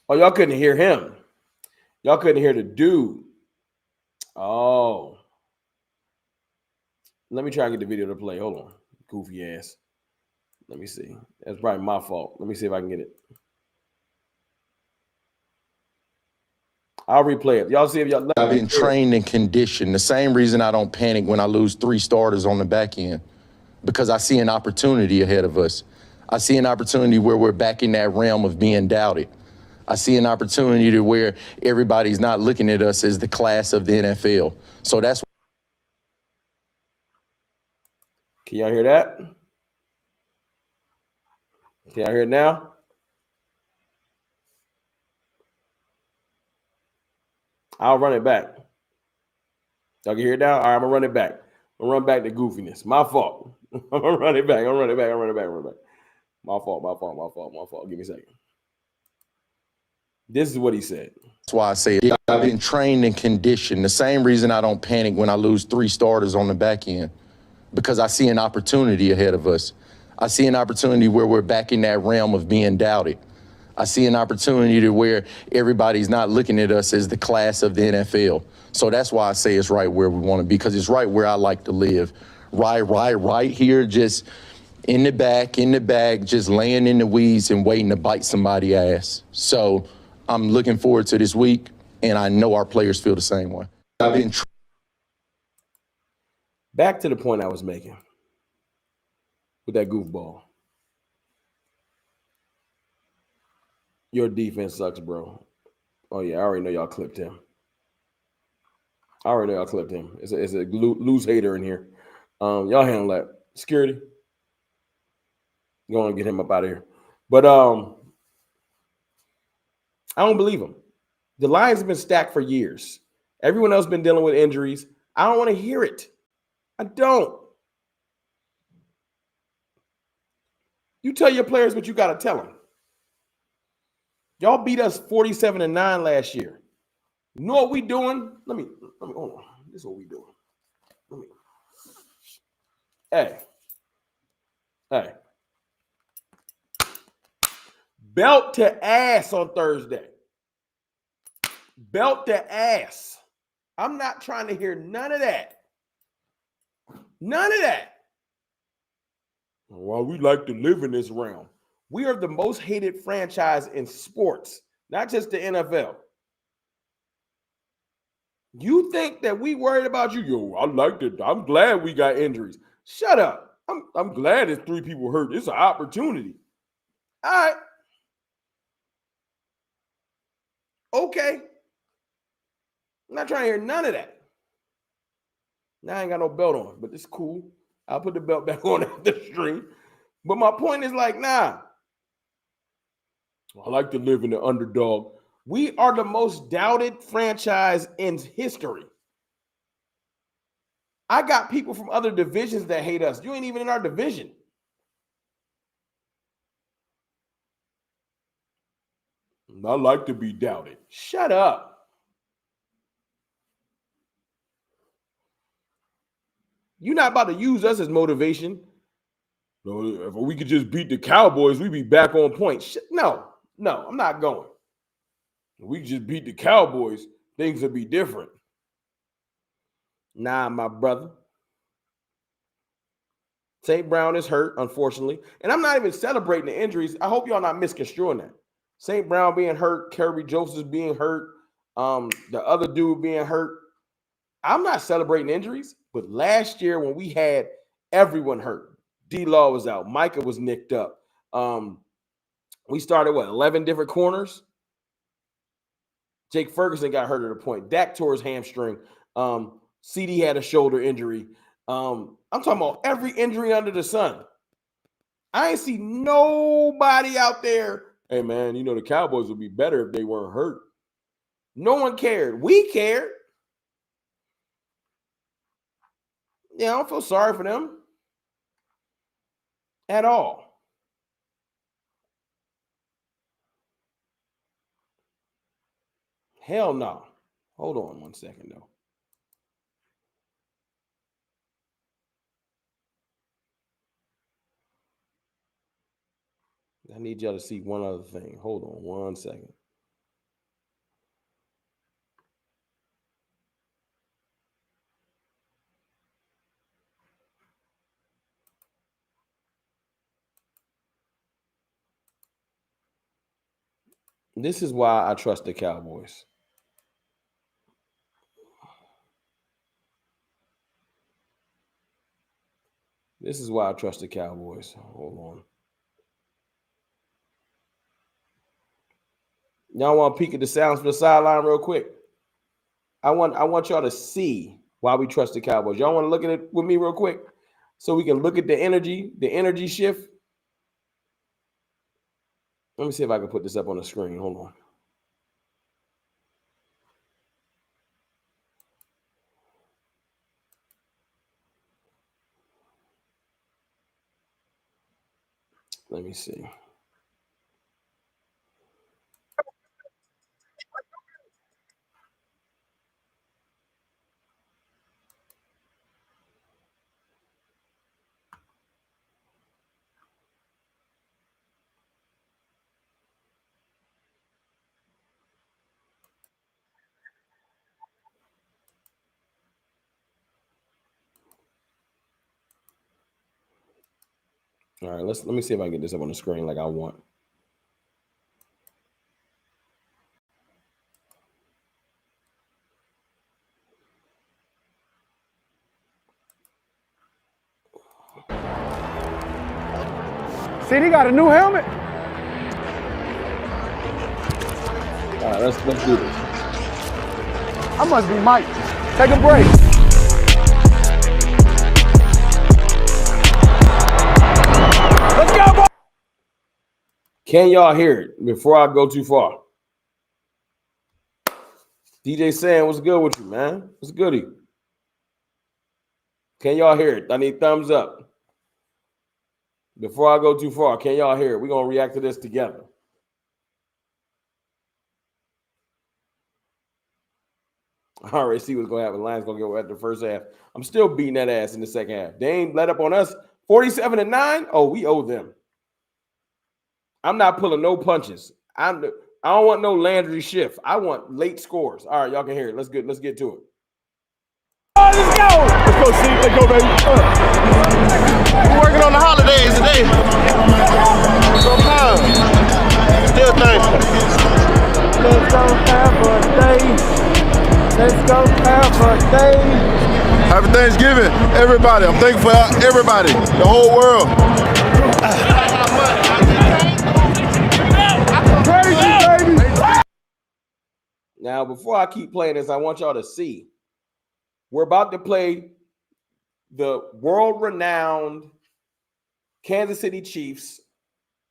Oh, y'all couldn't hear him. Y'all couldn't hear the dude. Oh. Let me try and get the video to play. Hold on. Goofy ass. Let me see. That's probably my fault. Let me see if I can get it. I'll replay it. Y'all see if y'all. I've been trained and conditioned. The same reason I don't panic when I lose 3 starters on the back end, because I see an opportunity ahead of us. I see an opportunity where we're back in that realm of being doubted. I see an opportunity to where everybody's not looking at us as the class of the NFL. So that's. Can y'all hear that? Can y'all hear it now? I'll run it back. Y'all can hear it now? All right, I'm going to run it back. I'm going to run back the goofiness. My fault. I'm going to run it back. I'm going to run it back. My fault. Give me a second. This is what he said. That's why I say I've been trained and conditioned. The same reason I don't panic when I lose 3 starters on the back end, because I see an opportunity ahead of us. I see an opportunity where we're back in that realm of being doubted. I see an opportunity to where everybody's not looking at us as the class of the NFL. So that's why I say it's right where we want to be, because it's right where I like to live. Right here, just in the back, just laying in the weeds and waiting to bite somebody's ass. So I'm looking forward to this week, and I know our players feel the same way. Back to the point I was making with that goofball. Your defense sucks, bro. Oh, yeah, I already know y'all clipped him. It's a loose hater in here. Y'all handle that. Security. Go and get him up out of here. But I don't believe him. The Lions have been stacked for years. Everyone else has been dealing with injuries. I don't want to hear it. I don't. You tell your players what you got to tell them. Y'all beat us 47-9 last year. You know what we doing? Let me hold on. This is what we doing. Hey. Belt to ass on Thursday. Belt to ass. I'm not trying to hear none of that. None of that. Well, we like to live in this realm. We are the most hated franchise in sports, not just the NFL. You think that we worried about you? Yo, I like it. I'm glad we got injuries. Shut up. I'm glad there's 3 people hurt. It's an opportunity. All right. Okay. I'm not trying to hear none of that. Now I ain't got no belt on, but it's cool. I'll put the belt back on after the stream. But my point is like, nah. I like to live in the underdog. We are the most doubted franchise in history. I got people from other divisions that hate us. You ain't even in our division. I like to be doubted. Shut up. You're not about to use us as motivation. If we could just beat the Cowboys, we'd be back on point. No, I'm not going. If we could just beat the Cowboys, things would be different. Nah, my brother. St. Brown is hurt, unfortunately. And I'm not even celebrating the injuries. I hope y'all not misconstruing that. St. Brown being hurt, Kerry Joseph being hurt, The other dude being hurt. I'm not celebrating injuries, but last year when we had everyone hurt, D-Law was out, Micah was nicked up. We started 11 different corners. Jake Ferguson got hurt at a point. Dak tore his hamstring. CD had a shoulder injury. I'm talking about every injury under the sun. I ain't see nobody out there. Hey, man, the Cowboys would be better if they weren't hurt. No one cared. We cared. Yeah, I don't feel sorry for them at all. Hell no. Hold on 1 second, though. I need y'all to see one other thing. Hold on 1 second. This is why I trust the Cowboys. This is why I trust the Cowboys. Hold on. Y'all want to peek at the sounds from the sideline real quick? I want y'all to see why we trust the Cowboys. Y'all want to look at it with me real quick so we can look at the energy shift? Let me see if I can put this up on the screen. Hold on. Let me see. All right, let me see if I can get this up on the screen like I want. CD got a new helmet. All right, let's do this. I must be Mike. Take a break. Let's go, boy. Can y'all hear it before I go too far? DJ Sam, what's good with you, man? What's goody? Can y'all hear it? I need thumbs up. Before I go too far, can y'all hear it? We're going to react to this together. I already see what's going to happen. Lions going to go at the first half. I'm still beating that ass in the second half. They ain't let up on us. 47-9. Oh, we owe them. I'm not pulling no punches. I don't want no Landry shift. I want late scores. All right, y'all can hear it. Let's get to it. Let's go. Let's go, Steve. Let's go, baby. We're working on the holidays today. Still thankful. Let's go have a day. Let's go have a day. Happy Thanksgiving, everybody. I'm thankful for everybody, the whole world. Crazy, baby. Now, before I keep playing this, I want y'all to see. We're about to play the world-renowned Kansas City Chiefs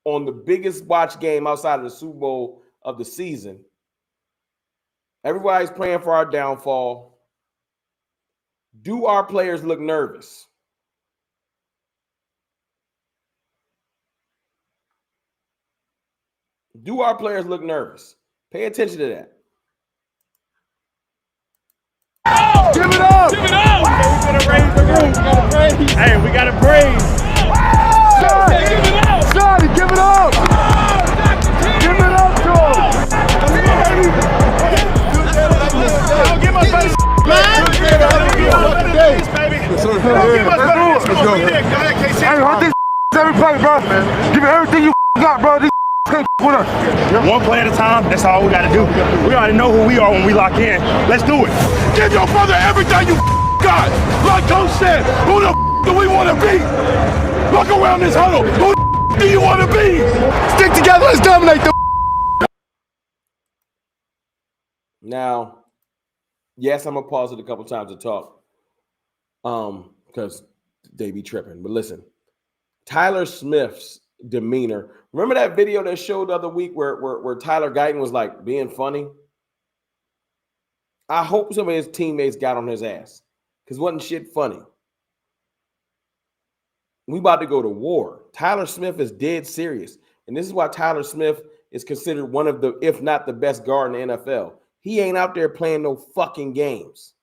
on the biggest watch game outside of the Super Bowl of the season. Everybody's praying for our downfall. Do our players look nervous? Do our players look nervous? Pay attention to that. Give it up! Give it up! We gotta raise the roof. We gotta praise. Hey, we gotta praise. Johnny, give it up! Johnny, give it up! Give it up to him! Don't give us better, man! Don't give us better, baby! Don't give us better. Let's go. Hey, hunt this every play, bro. Give it everything you got, bro. This with us. One play at a time, that's all we got to do. We already know who we are when we lock in. Let's do it. Give your brother everything you got. Like Coach said, who the do we want to be? Look around this huddle. Who the do you want to be? Stick together, let's dominate the. Now, yes, I'm gonna pause it a couple times to talk, because they be tripping. But listen, Tyler Smith's demeanor. Remember that video that showed the other week where Tyler Guyton was like being funny? I hope some of his teammates got on his ass because wasn't shit funny. We about to go to war. Tyler Smith is dead serious, and this is why Tyler Smith is considered one of the, if not the best guard in the NFL. He ain't out there playing no fucking games.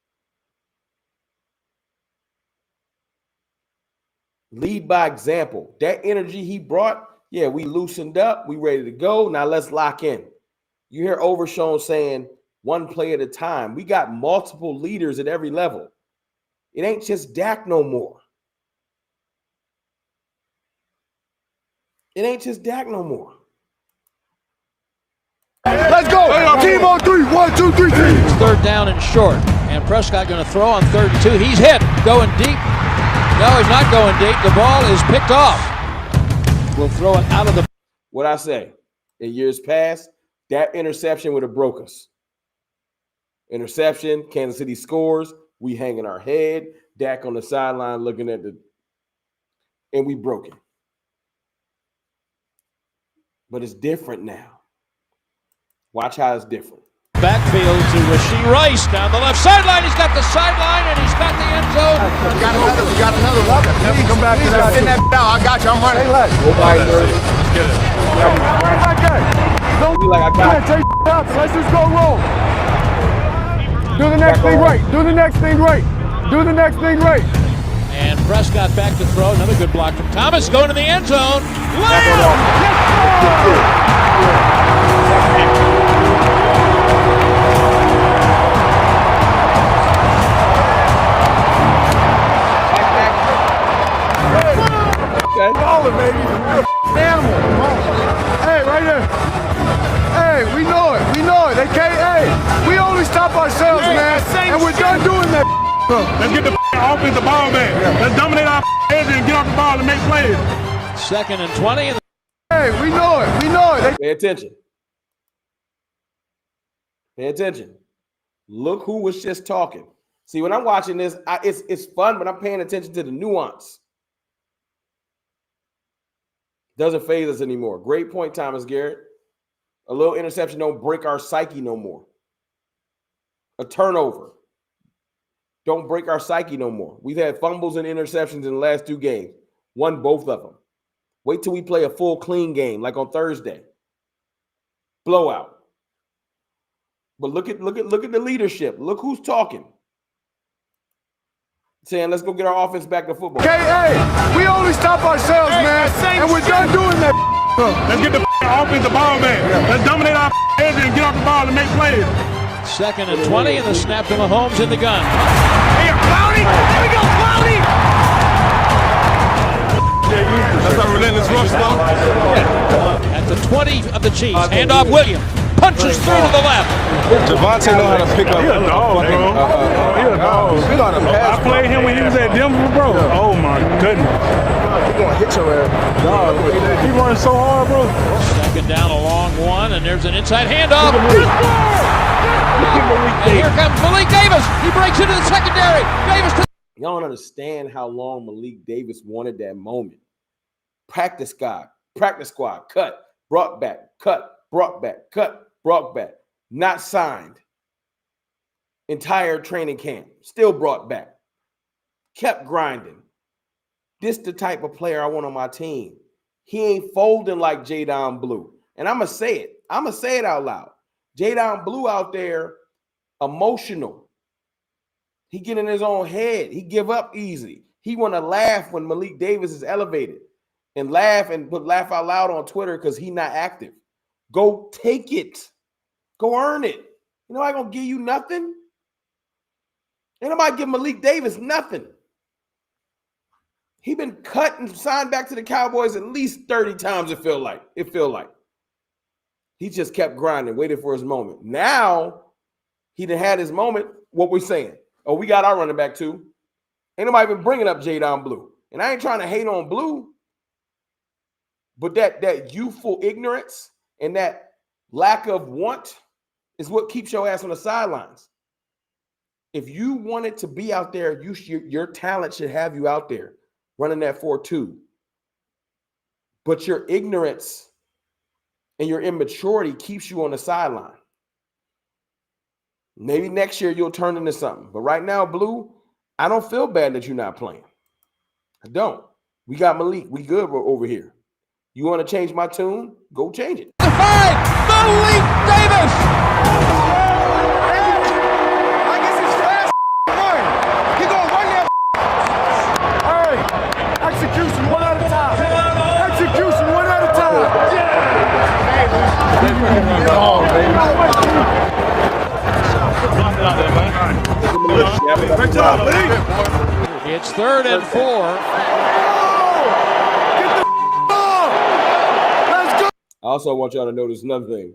Lead by example. That energy he brought, yeah, we loosened up. We ready to go. Now let's lock in. You hear Overshown saying one play at a time. We got multiple leaders at every level. It ain't just Dak no more. It ain't just Dak no more. Let's go. Team on three. 1, 2, 3, team. It's third down and short. And Prescott going to throw on 3rd and 2. He's hit. Going deep. No, he's not going deep. The ball is picked off. We'll throw it out of the. What I say, in years past, that interception would have broke us. Interception, Kansas City scores, we hanging our head, Dak on the sideline looking at the, and we broke it. But it's different now. Watch how it's different. Backfield to Rashee Rice down the left sideline. He's got the sideline and he's got the end zone. We got another one. Let me come back to that. Send that down. I got you. I'm running. Let's get it. Don't be like, I got take out. Let's just go roll. Do the next thing right. Do the next thing right. Do the next thing right. And Prescott back to throw. Another good block from Thomas going to the end zone. Baller, baby. Animal. Hey, right there. Hey, we know it. We know it. They can't. Hey, we only stop ourselves, man. And we're done doing that. Let's get the offense the ball back. Let's dominate our edge and get off the ball and make plays. 2nd and 20. Hey, we know it. We know it. Pay attention. Pay attention. Look who was just talking. See, when I'm watching this, it's fun, but I'm paying attention to the nuance. Doesn't phase us anymore. Great point, Thomas Garrett. A little interception don't break our psyche no more. A turnover don't break our psyche no more. We've had fumbles and interceptions in the last 2 games. Won both of them. Wait till we play a full clean game like on Thursday. Blowout. But look at the leadership. Look who's talking. Saying, let's go get our offense back to football. Hey, we only stop ourselves, man. And we're done doing that. Let's get the offense the ball back. Let's dominate our edge and get off the ball and make plays. 2nd and 20, and the snap to Mahomes in the gun. Here, Cloudy. Here we go, Cloudy. That's our relentless rush, though. At the 20 of the Chiefs, handoff Williams. Punches through to the left. Javonte know how to pick up. He's a dog, bro. He's a dog. I played him when he was at Denver, bro. Oh, my goodness. He's going to hit your ass. Dog, he running so hard, bro. 2nd down, a long one, and there's an inside handoff. And here comes Malik Davis. He breaks into the secondary. Davis to Y'all don't understand how long Malik Davis wanted that moment. Practice squad, cut, brought back, cut, brought back, cut, brought back. Not signed. Entire training camp, still brought back. Kept grinding. This the type of player I want on my team. He ain't folding like Jadon Blue. And I'm going to say it. I'm going to say it out loud. Jadon Blue out there, emotional. He get in his own head. He give up easy. He want to laugh when Malik Davis is elevated and laugh and put laugh out loud on Twitter because he not active. Go take it. Go earn it. You know I gonna give you nothing? Ain't nobody give Malik Davis nothing. He been cut and signed back to the Cowboys at least 30 times, it feel like. He just kept grinding, waited for his moment. Now he done had his moment. What we're saying? Oh, we got our running back too. Ain't nobody even bringing up Jadon Blue. And I ain't trying to hate on Blue, but that youthful ignorance and that lack of want is what keeps your ass on the sidelines. If you wanted to be out there, your talent should have you out there running that 4-2. But your ignorance and your immaturity keeps you on the sideline. Maybe next year you'll turn into something. But right now, Blue, I don't feel bad that you're not playing. I don't. We got Malik. We good over here. You want to change my tune? Go change it. Malik Davis! I guess it's fast run. He gonna run that. All right. Execution one at a time. Execution one at a time. It's 3rd and 4. I also want y'all to notice another thing.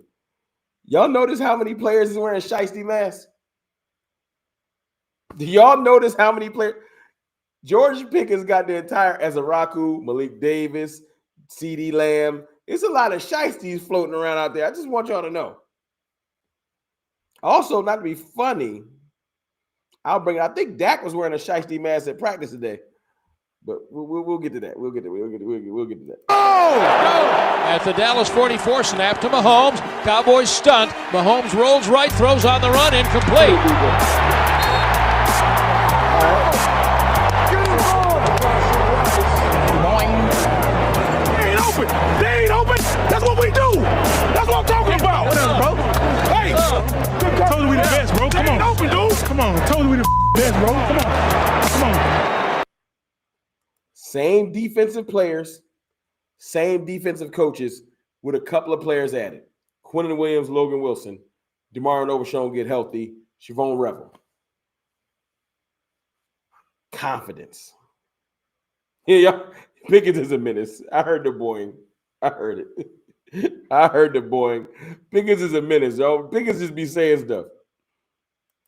Y'all notice how many players is wearing shiesty masks? Do y'all notice how many players? George Pickens got the entire Azaraku, Malik Davis, CeeDee Lamb. It's a lot of shiesties floating around out there. I just want y'all to know. Also, not to be funny, I think Dak was wearing a shiesty mask at practice today. But we'll get to that. We'll get to that. At the Dallas 44, snap to Mahomes. Cowboys stunt. Mahomes rolls right, throws on the run, incomplete. They ain't open. That's what we do. That's what I'm talking about. Whatever, bro. Hey, told you we the best, bro. Come on. Open, dude. Come on. Told you we the best, bro. Come on. Come on. Same defensive players, same defensive coaches with a couple of players added. Quinnen Williams, Logan Wilson, DeMar Overshown get healthy, Siobhan Revel. Confidence. Yeah, Pickens is a menace. I heard the boing. I heard it. I heard the boing. Pickens is a menace, yo. Pickens just be saying stuff.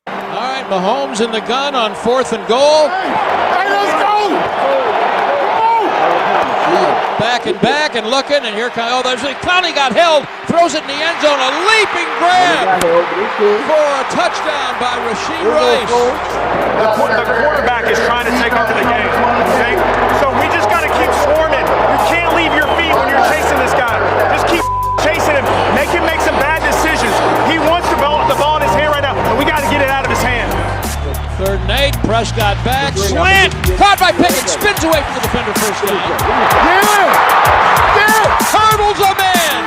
All right, Mahomes in the gun on 4th and goal. Hey, let's go. Back and looking, and here comes, Clowney got held, throws it in the end zone, a leaping grab for a touchdown by Rasheed Rice. The quarterback is trying to take over the game, okay? So we just got to keep swarming. You can't leave your feet when you're chasing this guy. Just keep chasing him, make him make some bad decisions. He wants the ball in his hand right now, and we got to get it out of his hand. 3rd and 8, Prescott back, slant, caught by Pickens, spins away from the defender, first down. Hurdles a man.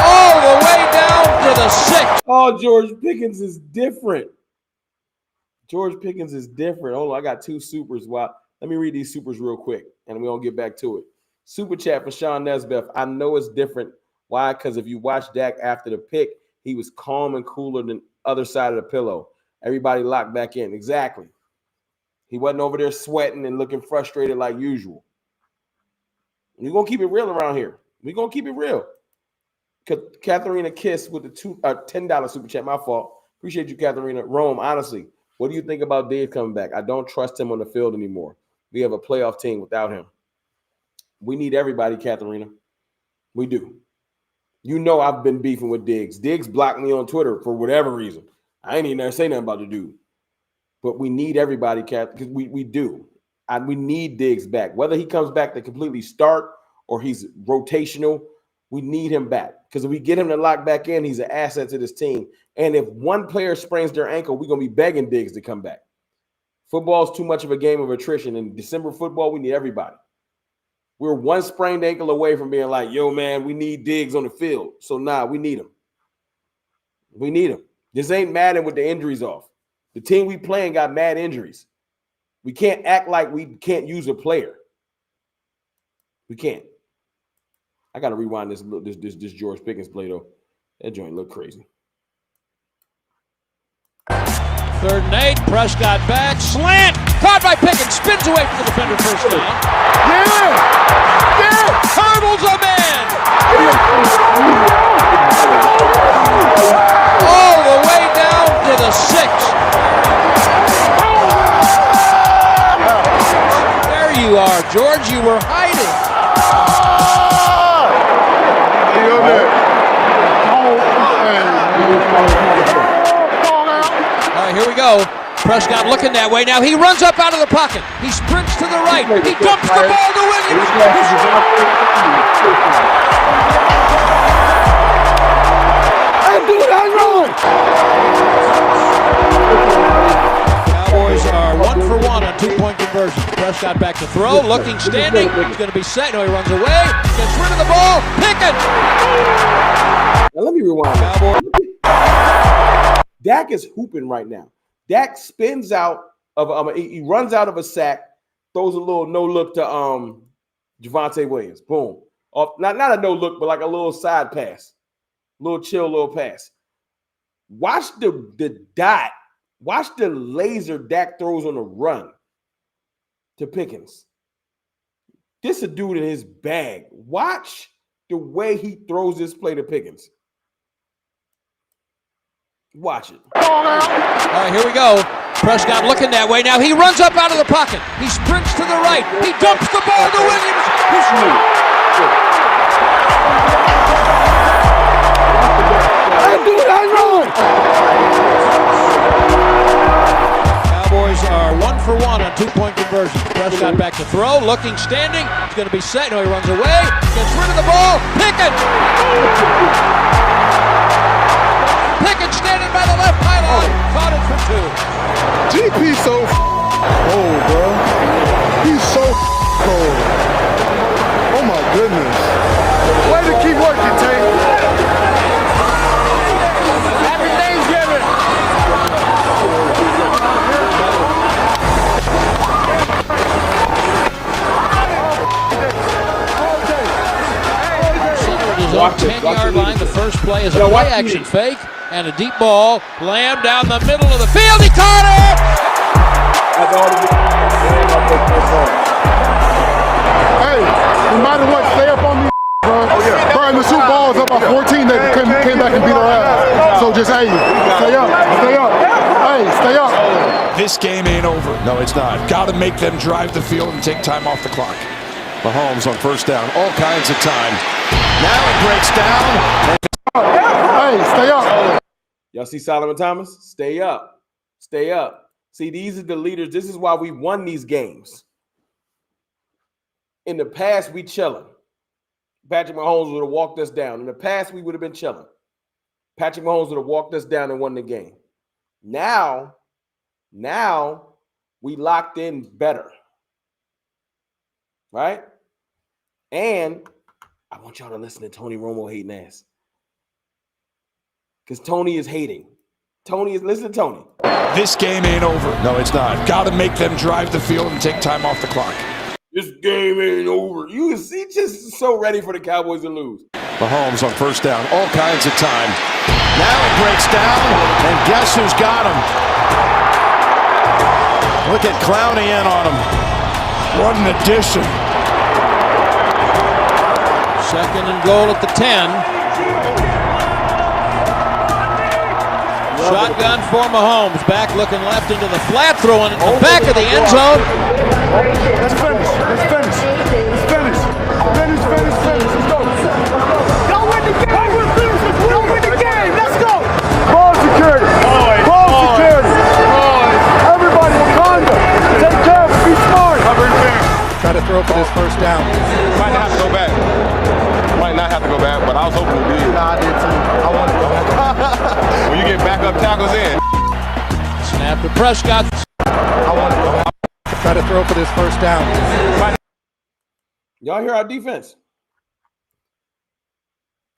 All the way down to the 6. Oh, George Pickens is different. George Pickens is different. Hold on, I got 2 supers. Let me read these supers real quick, and we're going to get back to it. Super chat for Sean Nesbeth. I know it's different. Why? Because if you watch Dak after the pick, he was calm and cooler than other side of the pillow. Everybody locked back in. Exactly. He wasn't over there sweating and looking frustrated like usual. We're going to keep it real around here. We're going to keep it real. Katharina Kiss with the $10 super chat. My fault. Appreciate you, Katharina. Rome, honestly, what do you think about Dave coming back? I don't trust him on the field anymore. We have a playoff team without him. We need everybody, Katharina. We do. You know I've been beefing with Diggs. Diggs blocked me on Twitter for whatever reason. I ain't even never say nothing about the dude. But we need everybody, Kat, because we do. We need Diggs back. Whether he comes back to completely start or he's rotational, we need him back. Because if we get him to lock back in, he's an asset to this team. And if one player sprains their ankle, we're going to be begging Diggs to come back. Football is too much of a game of attrition. In December football, we need everybody. We're one sprained ankle away from being like, yo, man, we need Diggs on the field. So, we need him. We need him. This ain't Madden with the injuries off. The team we playing got mad injuries. We can't act like we can't use a player. We can't. I got to rewind this George Pickens play, though. That joint looked crazy. 3rd and 8, Prescott back, slant, caught by Pickens, spins away from the defender, first down. Hurdles George, you were hiding. All right, here we go. Prescott looking that way. Now he runs up out of the pocket. He sprints to the right. He dumps the ball to Williams. Cowboys are 1 for 1 on 2-point conversion. Prescott back to throw, looking, standing. He's going to be set. No, he runs away. Gets rid of the ball. Pickett. Now let me rewind. Dak is hooping right now. Dak spins out of he runs out of a sack, throws a little no look to Javonte Williams. Boom. Off, not a no look, but like a little side pass, little chill, little pass. Watch the dot. Watch the laser Dak throws on the run to Pickens. This a dude in his bag. Watch the way he throws this play to Pickens. Watch it. All right, here we go. Prescott looking that way. Now he runs up out of the pocket. He sprints to the right. He dumps the ball to Williams. Cowboys are 1 for 1 on 2-point conversion. Prescott back to throw, looking, standing. He's going to be set. No, he runs away. Gets rid of the ball. Pickett. Pickett standing by the left pylon. Caught it for 2. GP so cold, bro. He's so cold. Oh my goodness. Way to keep working, Tank. Happy Thanksgiving. His own 10-yard line. The first play is a play action fake and a deep ball. Lamb down the middle of the field. He caught it! Hey, no matter what, stay up on me, bro. Bro, in the Super Bowl, it's up by 14. They came back and beat our ass. So just, hey, stay up. Hey, stay up. This game ain't over. No, it's not. Got to make them drive the field and take time off the clock. Mahomes on first down, all kinds of time. Now it breaks down. Hey, stay up. Y'all see Solomon Thomas? Stay up. Stay up. See, these are the leaders. This is why we won these games. In the past, we chilling. Patrick Mahomes would have walked us down. In the past, we would have been chilling. Patrick Mahomes would have walked us down and won the game. Now we locked in better. Right? And I want y'all to listen to Tony Romo hating ass. Because Tony is hating. Listen to Tony. This game ain't over. No, it's not. Got to make them drive the field and take time off the clock. This game ain't over. You see, just so ready for the Cowboys to lose. Mahomes on first down, all kinds of time. Now it breaks down, and guess who's got him? Look at Clowney in on him. What an addition. 2nd and goal at the 10. Shotgun for Mahomes. Back looking left into the flat, throwing it in the back of the end zone. Let's finish. Finish. Let's go. Go win the game. Go win the game. Let's go. Ball security. Everybody, Wakanda. Take care. Be smart. Try to throw for this first down. Might not have to go back, but I was hoping to be. Nah, I did too. I wanted to go back. When you get backup tackles in. Snap to Prescott. I wanted to go back. Try to throw for this first down. Y'all hear our defense?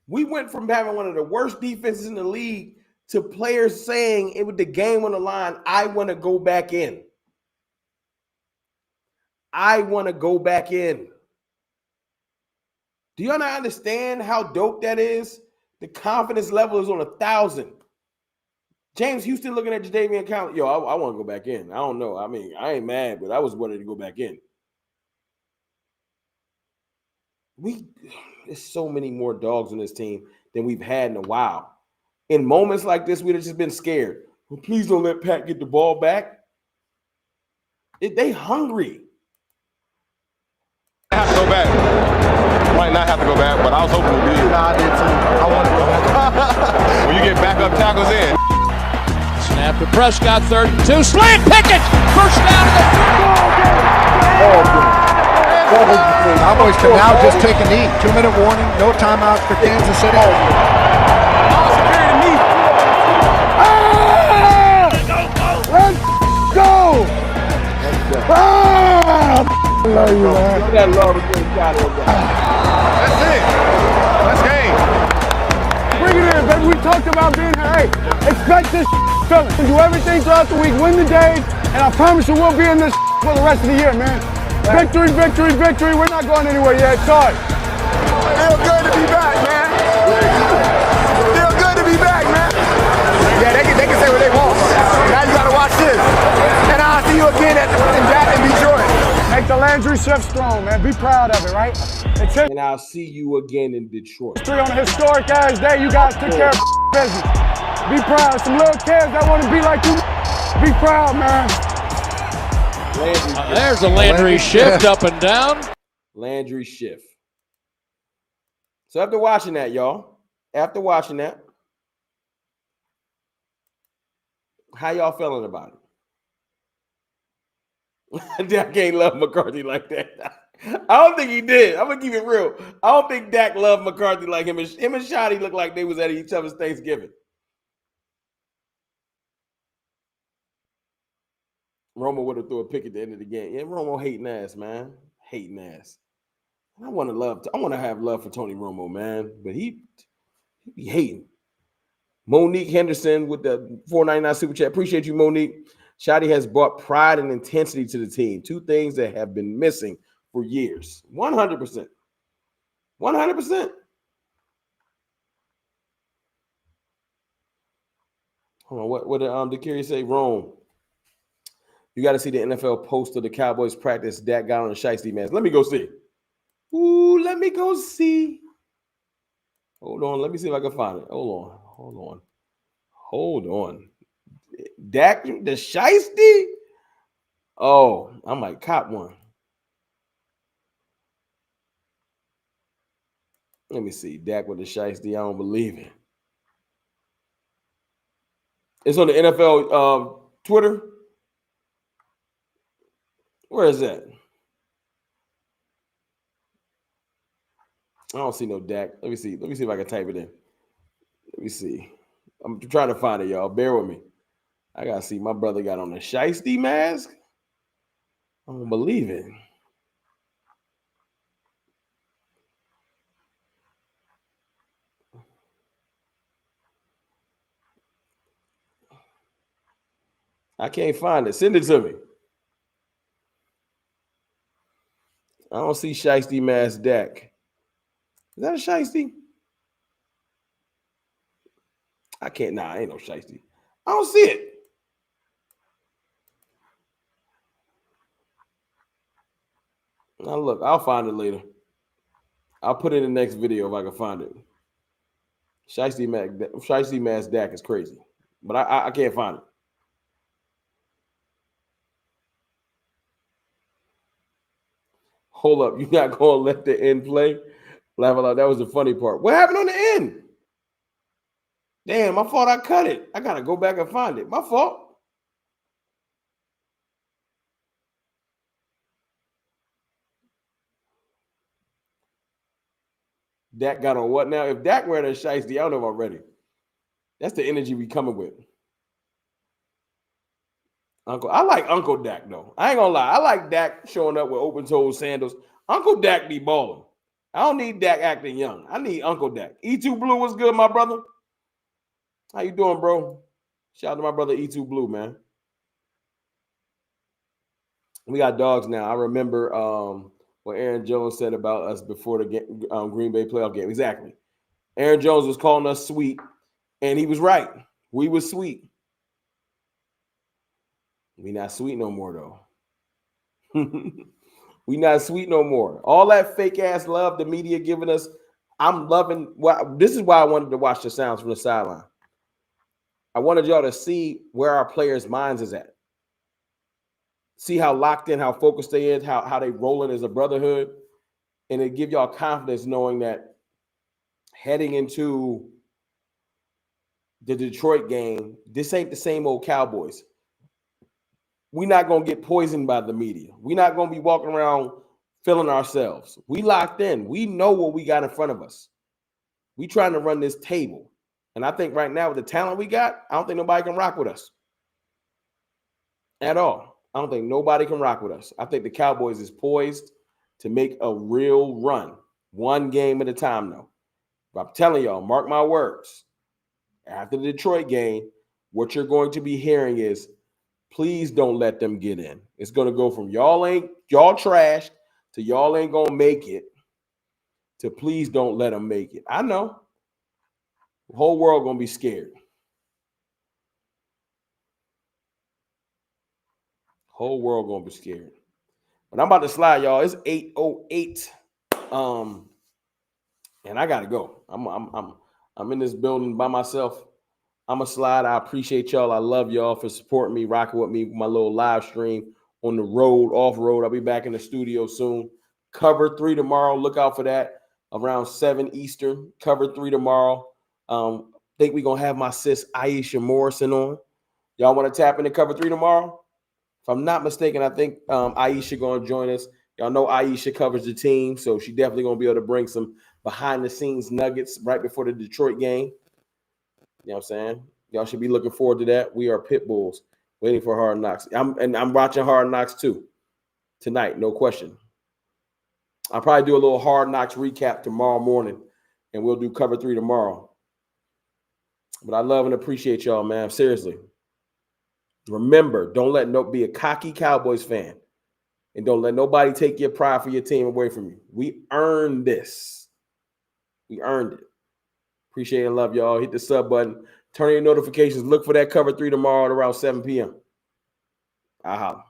We went from having one of the worst defenses in the league to players saying it with the game on the line, I want to go back in. I want to go back in. Do y'all not understand how dope that is? The confidence level is on 1,000. James Houston looking at Jadeveon Clowney. Yo, I want to go back in. I don't know. I mean, I ain't mad, but I was wanting to go back in. There's so many more dogs on this team than we've had in a while. In moments like this, we'd have just been scared. Well, please don't let Pat get the ball back. They hungry. not have to go back, but I was hoping we did. Nah, I did too. I want to go back. When you get backup tackles in. Snap to Prescott, 3rd and 2. Slant Pickett! First down in the Cowboys can now just take a knee. 2-minute warning, no timeouts for Kansas City. Let's go! I love you, man. That's it. That's game. Bring it in, baby. We talked about being here. Hey, expect this feeling. Do everything throughout the week, win the days, and I promise you we'll be in this for the rest of the year, man. Victory, victory, victory. We're not going anywhere yet. Sorry. Feel good to be back, man. Feel good to be back, man. Yeah, they can say what they want. Now you got to watch this. And I'll see you again in Detroit. Make the Landry shift strong, man. Be proud of it, right? It's And I'll see you again in Detroit. history on a historic ass day. You guys took care of business. Be proud. Some little kids that want to be like you. Be proud, man. there's a Landry shift up and down. Landry shift. So after watching that, y'all, how y'all feeling about it? Dak ain't love McCarthy like that. I don't think he did. I'm gonna keep it real. I don't think Dak loved McCarthy like him. Him and Shotty looked like they was at each other's Thanksgiving. Romo would have threw a pick at the end of the game. Yeah, Romo hating ass, man. Hating ass. I want to have love for Tony Romo, man. But he hating. Monique Henderson with the $4.99 super chat. Appreciate you, Monique. Shotty has brought pride and intensity to the team. 2 things that have been missing for years. 100%. 100%. Hold on. What did DeCurious say? Rome. You got to see the NFL post of the Cowboys practice. Dak got on a shiesty mask. Let me go see. Ooh, let me go see. Hold on. Let me see if I can find it. Hold on. Dak, the shiesty? Oh, I might cop one. Let me see. Dak with the shiesty. I don't believe it. It's on the NFL Twitter. Where is that? I don't see no Dak. Let me see. Let me see if I can type it in. Let me see. I'm trying to find it, y'all. Bear with me. I gotta see. My brother got on a shiesty mask. I don't believe it. I can't find it. Send it to me. I don't see shiesty mask Dak. Is that a shiesty? I can't. Nah, ain't no shiesty. I don't see it. Now look, I'll find it later. I'll put it in the next video if I can find it. Shiesty mask Dak is crazy, but I can't find it. Hold up, you're not going to let the end play? Laugh out loud. That was the funny part. What happened on the end? Damn, my fault. I cut it. I got to go back and find it. My fault. Dak got on what now? If Dak wearing a shiesty, I don't know if I'm ready. That's the energy we coming with. I like Uncle Dak, though. I ain't going to lie. I like Dak showing up with open-toed sandals. Uncle Dak be balling. I don't need Dak acting young. I need Uncle Dak. E2 Blue, what's good, my brother? How you doing, bro? Shout out to my brother E2 Blue, man. We got dogs now. I remember what Aaron Jones said about us before the Green Bay playoff game. Exactly. Aaron Jones was calling us sweet, and he was right. We was sweet. We not sweet no more, though. We not sweet no more. All that fake ass love the media giving us, I'm loving. Well, this is why I wanted to watch the sounds from the sideline. I wanted y'all to see where our players' minds is at. See how locked in, how focused they is, how they rolling as a brotherhood. and it give y'all confidence knowing that heading into the Detroit game, this ain't the same old Cowboys. We're not going to get poisoned by the media. We're not going to be walking around feeling ourselves. We locked in. We know what we got in front of us. We trying to run this table. And I think right now with the talent we got, I don't think nobody can rock with us at all. I don't think nobody can rock with us. I think the Cowboys is poised to make a real run, one game at a time, though. But I'm telling y'all, mark my words. After the Detroit game, what you're going to be hearing is, please don't let them get in. It's going to go from y'all trash to y'all ain't going to make it to please don't let them make it. I know. The whole world going to be scared. Whole world going to be scared. But I'm about to slide, y'all. It's 8:08. And I got to go. I'm in this building by myself. I'm a slide. I appreciate y'all. I love y'all for supporting me, rocking with me, my little live stream on the road, off road. I'll be back in the studio soon. Cover 3 tomorrow. Look out for that around 7 Eastern. Cover 3 tomorrow. Think we're going to have my sis Aisha Morrison on. Y'all want to tap into Cover 3 tomorrow? If I'm not mistaken, I think Aisha going to join us. Y'all know Aisha covers the team, so she definitely going to be able to bring some behind-the-scenes nuggets right before the Detroit game. You know what I'm saying? Y'all should be looking forward to that. We are pit bulls waiting for Hard Knocks. I'm watching Hard Knocks too tonight, no question. I'll probably do a little Hard Knocks recap tomorrow morning, and we'll do Cover 3 tomorrow. But I love and appreciate y'all, man. Seriously. Remember, don't let be a cocky Cowboys fan, and don't let nobody take your pride for your team away from you. We earned this. We earned it. Appreciate and love y'all. Hit the sub button. Turn on your notifications. Look for that Cover 3 tomorrow at around 7 p.m. Aha.